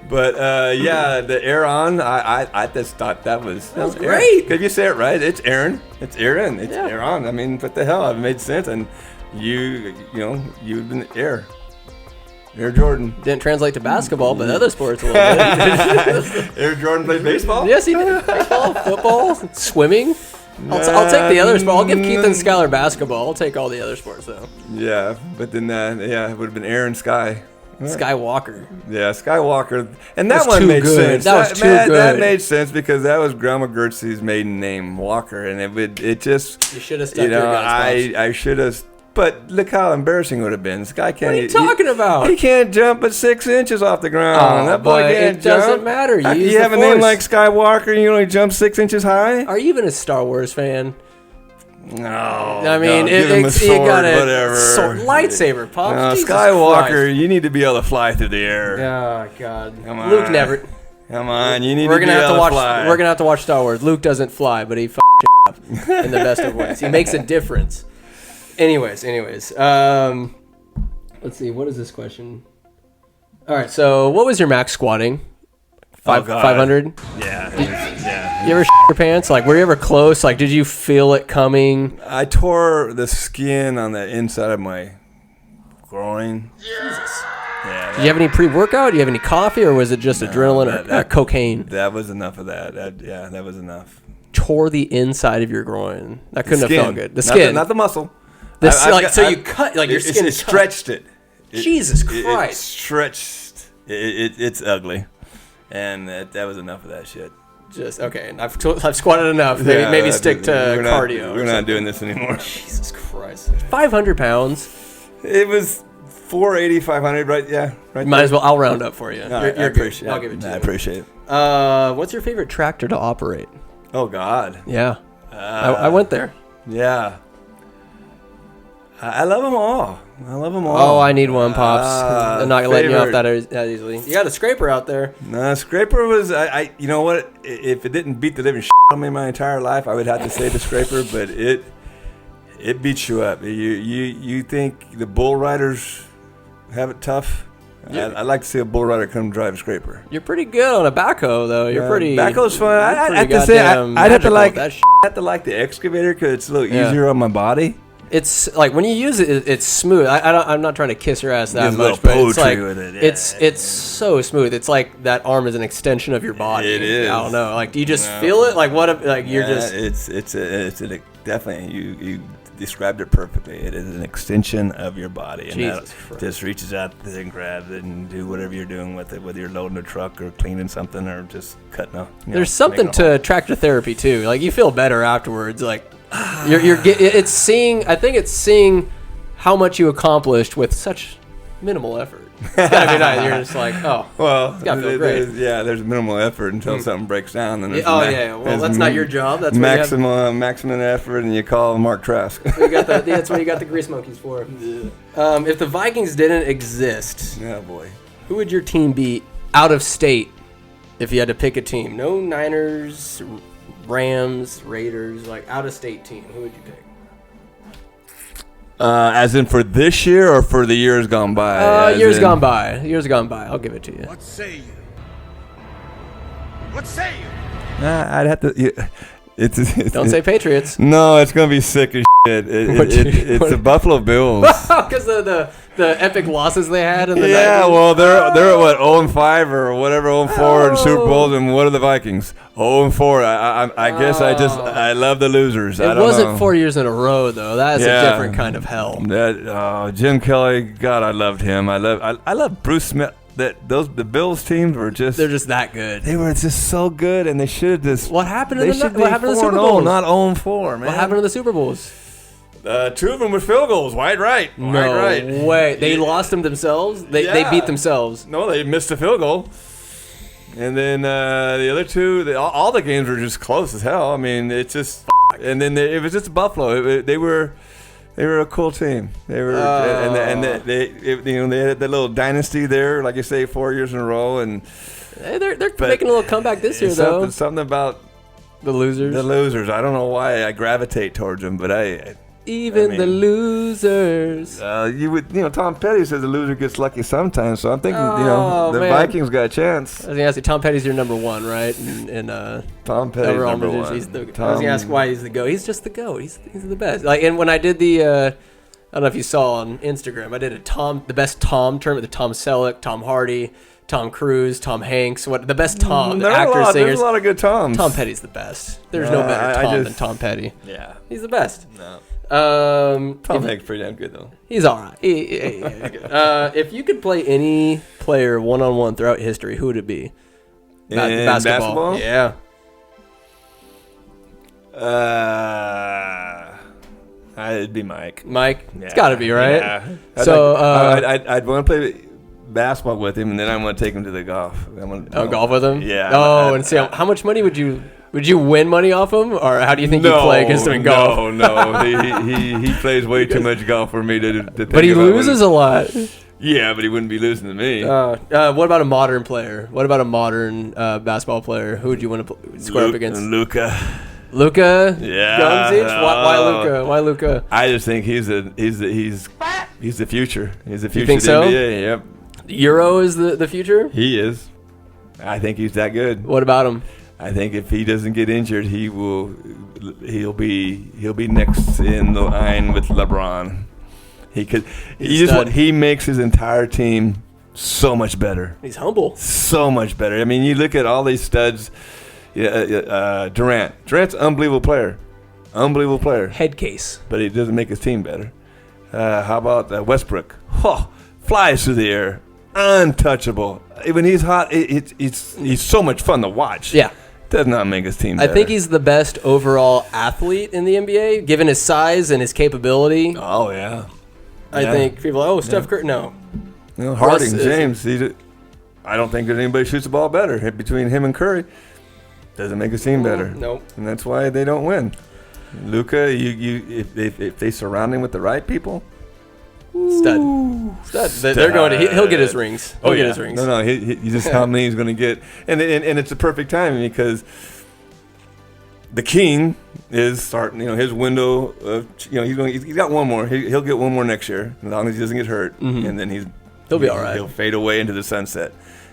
But the Aaron, I just thought that was great. Could you say it right? It's Aaron. It's Aaron. It's Aaron. I mean, what the hell? It made sense. And you've been Air Jordan. Didn't translate to basketball, but other sports a little bit. Air Jordan played baseball? Yes, he did. Baseball, football, swimming. I'll take the other sport. I'll give Keith and Skylar basketball. I'll take all the other sports, though. Yeah, but then, it would have been Aaron Sky. Skywalker. Yeah, Skywalker. And that one made sense. That was too good. That made sense because that was Grandma Gertz's maiden name, Walker. And it just... You should have stuck your guns, I should have... But look how embarrassing it would have been. This guy can't... What are you talking about? He can't jump but 6 inches off the ground. That boy can't jump. It doesn't matter. You have a name like Skywalker and you only jump 6 inches high? Are you even a Star Wars fan? No. I mean, give him a sword, you got whatever. Lightsaber, Pops. Skywalker, Christ. You need to be able to fly through the air. Oh, God. Come on. Luke never... Come on, you need to be able to fly. We're going to have to watch Star Wars. Luke doesn't fly, but he up in the best of ways. He makes a difference. Anyways. Let's see. What is this question? All right. So, what was your max squatting? 500? Yeah. You ever shit your pants? Like, were you ever close? Like, did you feel it coming? I tore the skin on the inside of my groin. Jesus. Yeah. Did you have any pre-workout? Do you have any coffee, or was it just adrenaline or cocaine? That was enough of that. That was enough. Tore the inside of your groin. That couldn't have felt good. The skin, skin, not the muscle. You cut your skin. It stretched it. Jesus Christ! It stretched. It's ugly, and that was enough of that shit. Just okay. I've squatted enough. Maybe stick to cardio. We're not doing this anymore. Jesus Christ! 500 pounds. It was 480, 500, right? Yeah, right. Might as well. I'll round up for you. No, I appreciate it. I'll give it to you. I appreciate it. What's your favorite tractor to operate? Oh God. Yeah. I went there. Yeah. I love them all. Oh, I need one, Pops. I'm not letting you off favorite. that easily. You got a scraper out there. No, Scraper was, you know what? If it didn't beat the living shit on me my entire life, I would have to say the Scraper, but it beats you up. You think the bull riders have it tough? Yeah. I'd like to see a bull rider come drive a Scraper. You're pretty good on a backhoe, though. You're pretty. Backhoe's fun. I have to say, I'd have to like the excavator because it's a little easier on my body. It's like when you use it, it's smooth. I'm not trying to kiss your ass that There's much, a but little it's like poetry with it. it's so smooth. It's like that arm is an extension of your body. It is. I don't know. Like, do you just feel it? Like what? You're just. It's definitely you described it perfectly. It is an extension of your body, and that just reaches out and grabs it and do whatever you're doing with it, whether you're loading a truck or cleaning something or just cutting a. There's something to tractor therapy too. Like you feel better afterwards. Like. It's seeing. I think it's seeing how much you accomplished with such minimal effort. It's gotta be nice. You're just like, oh, well, it's gotta feel great. There's minimal effort until something breaks down. And well, that's not your job. That's maximum effort, and you call Mark Trask. That's what you got the grease monkeys for. If the Vikings didn't exist, oh boy, who would your team be out of state? If you had to pick a team, no Niners, Rams, Raiders, like out-of-state team, who would you pick? As in for this year or for the years gone by? Years gone by. Years gone by. I'll give it to you. What say you? What say you? I'd have to. Don't say Patriots. No, it's gonna be sick as shit. It's the Buffalo Bills. Because the epic losses they had in the 90s. Well, they're at what 0-5 or whatever 0-4 in Super Bowls, and what are the Vikings? 0-4. I guess I love the losers. It wasn't 4 years in a row though. That's a different kind of hell. Jim Kelly, God, I loved him. I love Bruce Smith. The Bills teams were they're just that good. They were just so good, and they should just. What happened in the Super Bowls? Not 0-4, man. What happened in the Super Bowls? 2 of them were field goals, wide right. No way. They lost them themselves? They beat themselves? No, they missed a field goal. And then the other 2, all the games were just close as hell. I mean, it's just. And then it was just Buffalo. They were a cool team. They were, they had that little dynasty there, like you say, 4 years in a row, and they're making a little comeback this year, though. Something about the losers. The losers. I don't know why I gravitate towards them, but the losers. Tom Petty says the loser gets lucky sometimes, so I'm thinking, the Vikings got a chance. I was gonna ask you, Tom Petty's your number one, right? Tom Petty's number one. I was gonna ask why he's the GOAT. He's just the GOAT. He's the best. Like, and when I did the, I don't know if you saw on Instagram, I did the best Tom tournament. The Tom Selleck, Tom Hardy, Tom Cruise, Tom Hanks. The best Tom, the actors, singers. There's a lot of good Toms. Tom Petty's the best. There's no better Tom than Tom Petty. Yeah, he's the best. No. Tom Hanks pretty damn good though. He's all right. If you could play any player one-on-one throughout history, who would it be? Basketball? Yeah. It'd be Mike. Mike? Yeah. It's got to be, right? Yeah. So I'd want to play basketball with him, and then I want to take him to the golf. Golf with him? Yeah. And see how much money would you win money off him, or how do you think you play against him in golf? No. He plays way too much golf for me to think But he loses a lot. Yeah, but he wouldn't be losing to me. What about a modern player? What about a modern basketball player? Who would you want to square up against? Luka. Yeah. Doncic? Why Luka? Why Luka? I just think he's the future. He's the future. You think of the so? NBA. Yep. Euro is the future? He is. I think he's that good. What about him? I think if he doesn't get injured, he'll be next in the line with LeBron. He makes his entire team so much better. He's humble. So much better. I mean, you look at all these studs. Durant. Durant's an unbelievable player. Head case. But he doesn't make his team better. How about Westbrook? Flies through the air. Untouchable. When he's hot, he's so much fun to watch. Yeah. Does not make his team better. I think he's the best overall athlete in the NBA, given his size and his capability. Oh, yeah. I think people are, Steph Curry. No. Harding, James. I don't think there's anybody shoots the ball better between him and Curry. Doesn't make his team better. Nope. And that's why they don't win. Luka, if they surround him with the right people. Stud. They're going to. He'll get his rings. He'll get his rings. No. He just how many he's going to get, and it's a perfect timing because the king is starting. His window of. He's got one more. He'll get one more next year as long as he doesn't get hurt, and then he'll be all right. He'll fade away into the sunset,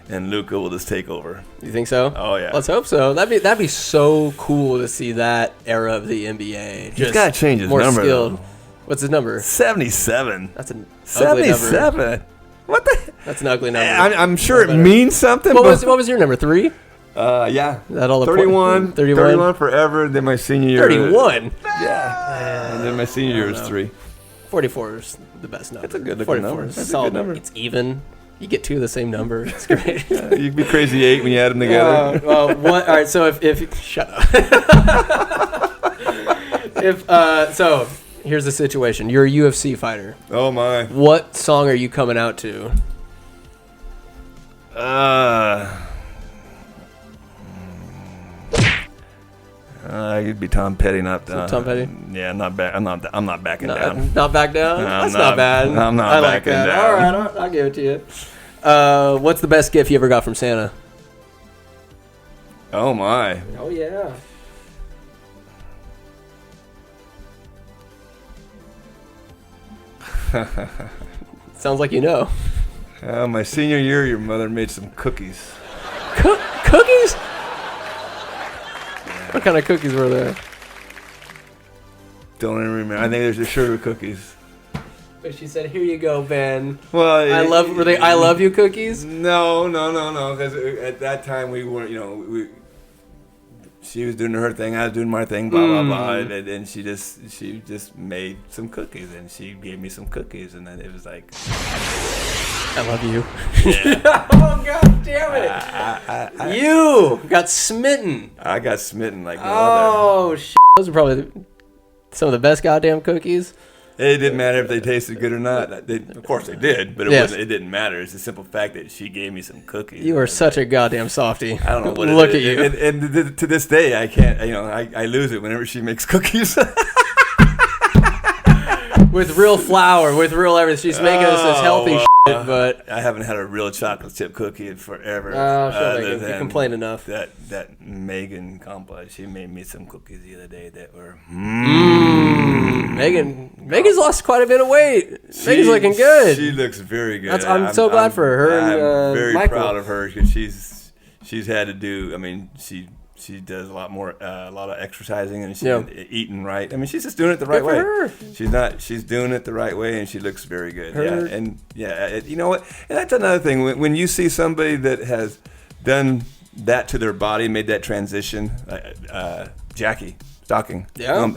and Luka will just take over. You think so? Oh yeah. Let's hope so. That'd be so cool to see that era of the NBA. He's got to change his more number. Skilled. Though. What's his number? 77. That's an ugly number. 77. What the? That's an ugly number. I'm sure it means something. What was your number? 3? Yeah. Is that all the 31. 31 forever. Then my senior year. 31. Yeah. And then my senior year was 3. 44 is the best number. That's a good number. That's a solid number. It's even. You get 2 of the same number. It's great. You'd be crazy 8 when you add them together. All right. So if shut up. So here's the situation. You're a UFC fighter. Oh my. What song are you coming out to? You'd be Tom Petty, not Tom Petty. Yeah, I'm not backing down. Not back down. No, That's not bad. I'm not I like backing that. down. All right, I'll give it to you. What's the best gift you ever got from Santa? Oh my. Oh yeah. Sounds like you know. My senior year, your mother made some cookies. Cookies? What kind of cookies were there? Don't even remember. I think there's the sugar cookies. But she said, "Here you go, Ben." Well, Were they I love you cookies? No. Because at that time we weren't. She was doing her thing, I was doing my thing, blah blah blah, and she just made some cookies, and she gave me some cookies, and then it was like, I love you. Yeah. Oh god damn it! You got smitten. I got smitten like no other. other. Those are probably some of the best goddamn cookies. It didn't matter if they tasted good or not. Of course they did, but it didn't matter. It's the simple fact that she gave me some cookies. You are such a goddamn softie. I don't know what Look it is. at you. And to this day, I can't. I lose it whenever she makes cookies. With real flour, with real everything. She's making us this healthy shit, but I haven't had a real chocolate chip cookie in forever. You complain enough. That Megan complex, she made me some cookies the other day that were. Megan's lost quite a bit of weight. Megan's looking good. She looks very good. I'm so glad for her. I'm very Michael. proud of her because she's had to do. I mean, she does a lot of exercising and she's eating right. I mean, she's just doing it the right way. Her. She's doing it the right way, and she looks very good. You know what? And that's another thing. When you see somebody that has done that to their body, made that transition, Jackie Stocking. Yeah.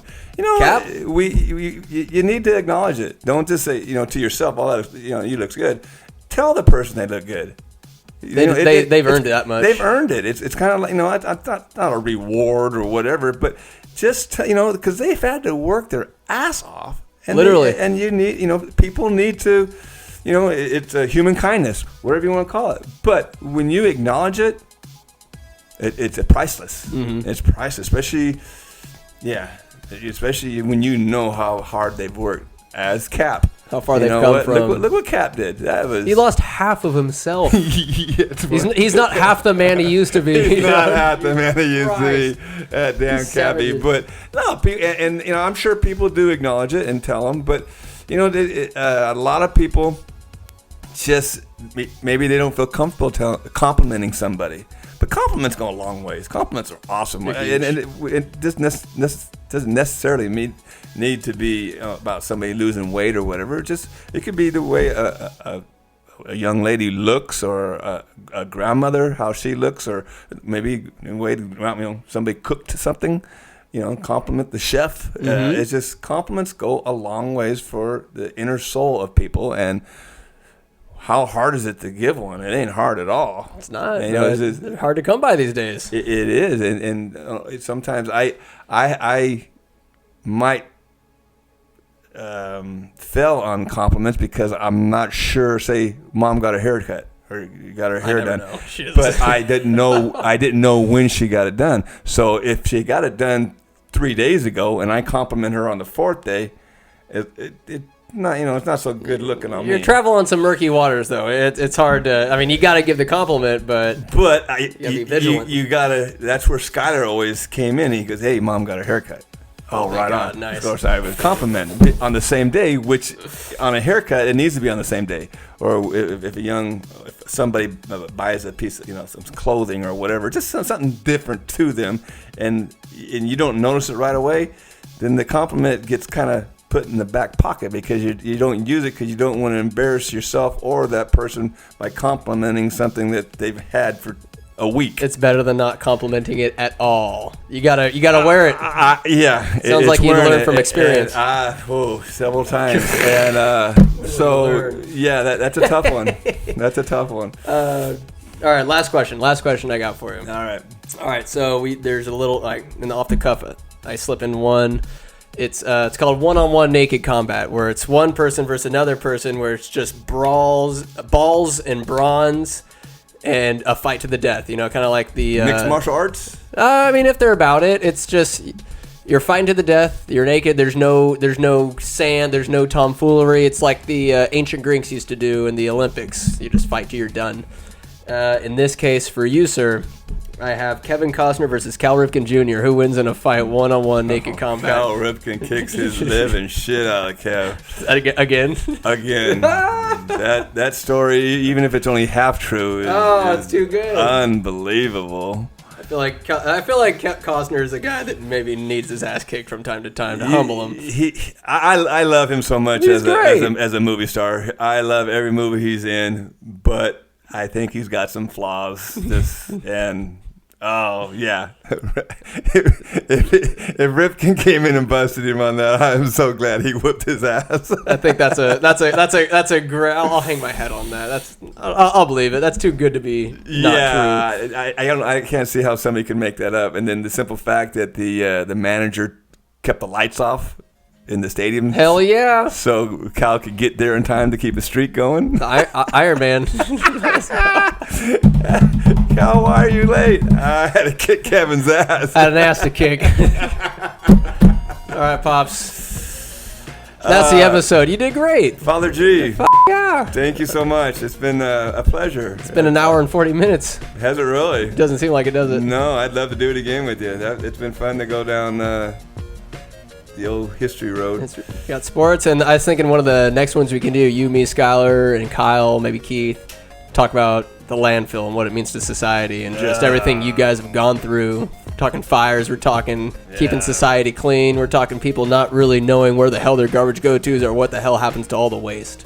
Cap? You need to acknowledge it. Don't just say to yourself, "Oh, you looks good." Tell the person they look good. They've earned it that much. They've earned it. It's kind of like not a reward or whatever, but just because they've had to work their ass off. And literally. And you need people need to, it's a human kindness, whatever you want to call it. But when you acknowledge it, it's priceless. Mm-hmm. It's priceless, especially when you know how hard they've worked as Cap. How far they've come from. Look what Cap did. He lost half of himself. He's not half the man he used to be. He's not half the man he used to be. Damn Cappy. But no, and I'm sure people do acknowledge it and tell them. But a lot of people just maybe they don't feel comfortable complimenting somebody. But compliments go a long ways. Compliments are awesome, and it doesn't necessarily need to be about somebody losing weight or whatever. It could be the way a young lady looks, or a grandmother how she looks, or maybe the way somebody cooked something. Compliment the chef. Mm-hmm. It's just compliments go a long ways for the inner soul of people. And how hard is it to give one? It ain't hard at all. It's not. It's hard to come by these days. It is, and sometimes I might fell on compliments because I'm not sure. Say, mom got a haircut or got her hair done, but I didn't know when she got it done. So if she got it done 3 days ago, and I compliment her on the 4th day, not, it's not so good looking on me. You're traveling on some murky waters, though. It's hard to. I mean, you got to give the compliment, but you gotta be vigilant. You gotta. That's where Skylar always came in. He goes, "Hey, mom got a haircut." Oh, right God, on. nice. Of course, I was complimented on the same day, which on a haircut it needs to be on the same day. Or if somebody buys a piece of some clothing or whatever, just something different to them, and you don't notice it right away, then the compliment gets kind of put in the back pocket because you don't use it because you don't want to embarrass yourself or that person by complimenting something that they've had for a week. It's better than not complimenting it at all. You gotta wear it. Yeah, sounds like you learned from experience. Several times. And that's a tough one. That's a tough one. All right, last question I got for you. All right. So there's a little in the off the cuff. I slip in one. It's called one-on-one naked combat, where it's one person versus another person, where it's just balls and bronze, and a fight to the death. Kind of like the mixed martial arts. I mean, if they're about it, it's just you're fighting to the death. You're naked. There's no sand. There's no tomfoolery. It's like the ancient Greeks used to do in the Olympics. You just fight till you're done. In this case, for you, sir, I have Kevin Costner versus Cal Ripken Jr. Who wins in a fight one-on-one naked combat? Cal Ripken kicks his living shit out of Kev. Again. That story, even if it's only half true, it's too good. Unbelievable. I feel like Costner is a guy that maybe needs his ass kicked from time to time to humble him. I love him so much as a movie star. I love every movie he's in, but I think he's got some flaws. Oh yeah! if Ripken came in and busted him on that, I'm so glad he whooped his ass. I think that's a great. I'll hang my head on that. I'll believe it. That's too good to be not true. I can't see how somebody could make that up. And then the simple fact that the manager kept the lights off in the stadium. Hell yeah! So Cal could get there in time to keep the streak going. Iron Man. Cal, why are you late? I had to kick Kevin's ass. I had an ass to kick. All right, Pops. That's the episode. You did great. Father G. Yeah. Thank you so much. It's been a pleasure. It's been an hour and 40 minutes. Has it really? Doesn't seem like it, does it? No, I'd love to do it again with you. It's been fun to go down the old history road. Got sports, and I was thinking one of the next ones we can do, you, me, Skylar, and Kyle, maybe Keith, talk about the landfill and what it means to society and just everything you guys have gone through. We're talking fires, we're talking keeping society clean, we're talking people not really knowing where the hell their garbage goes to or what the hell happens to all the waste.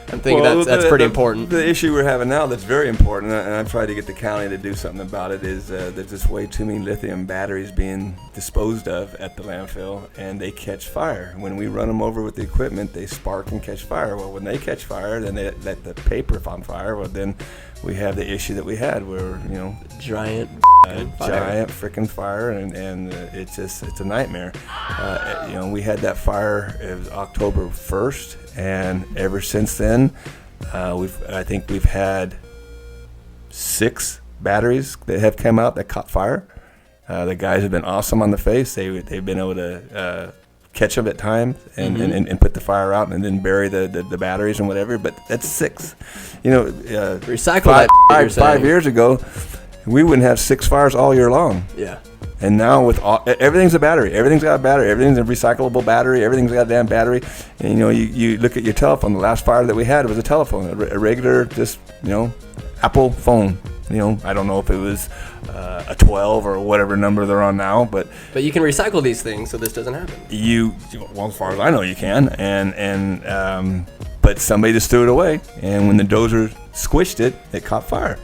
I'm thinking that's pretty important. The issue we're having now that's very important, and I've tried to get the county to do something about it, is there's just way too many lithium batteries being disposed of at the landfill, and they catch fire. When we run them over with the equipment, they spark and catch fire. Well, when they catch fire, then they let the paper on fire. Well, then we have the issue that we had where, giant freaking fire, and it's a nightmare. We had that fire. It was October 1st, and ever since then, I think we've had 6 batteries that have come out that caught fire. The guys have been awesome on the face. They've been able to catch them at times and put the fire out and then bury the batteries and whatever. But that's 6. Recycle that. 5 years ago, we wouldn't have 6 fires all year long. Yeah. And now with everything's a battery. Everything's got a battery. Everything's a recyclable battery. Everything's got a damn battery. And you look at your telephone. The last fire that we had was a telephone, a regular just Apple phone. I don't know if it was a 12 or whatever number they're on now, but you can recycle these things so this doesn't happen. Well, as far as I know, you can. But somebody just threw it away, and when the dozer squished it, it caught fire.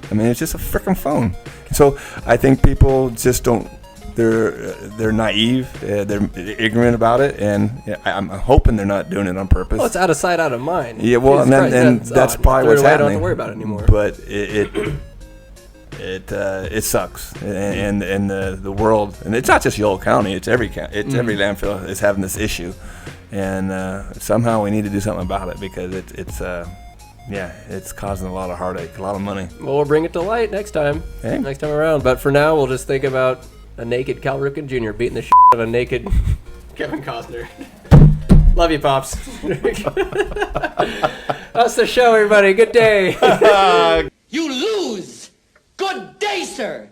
I mean, it's just a freaking phone. So I think people just don't. They're naive. They're ignorant about it, and I'm hoping they're not doing it on purpose. Well, it's out of sight, out of mind. Yeah, well, and that's probably what's happening. I don't have to worry about it anymore. But it sucks, and the world, and it's not just Yolo County. It's every every landfill is having this issue, and somehow we need to do something about it because it's causing a lot of heartache, a lot of money. Well, we'll bring it to light next time. Hey. Next time around. But for now, we'll just think about A naked Cal Ripken Jr. beating the shit out of a naked Kevin Costner. Love you, Pops. That's the show, everybody. Good day. You lose! Good day, sir!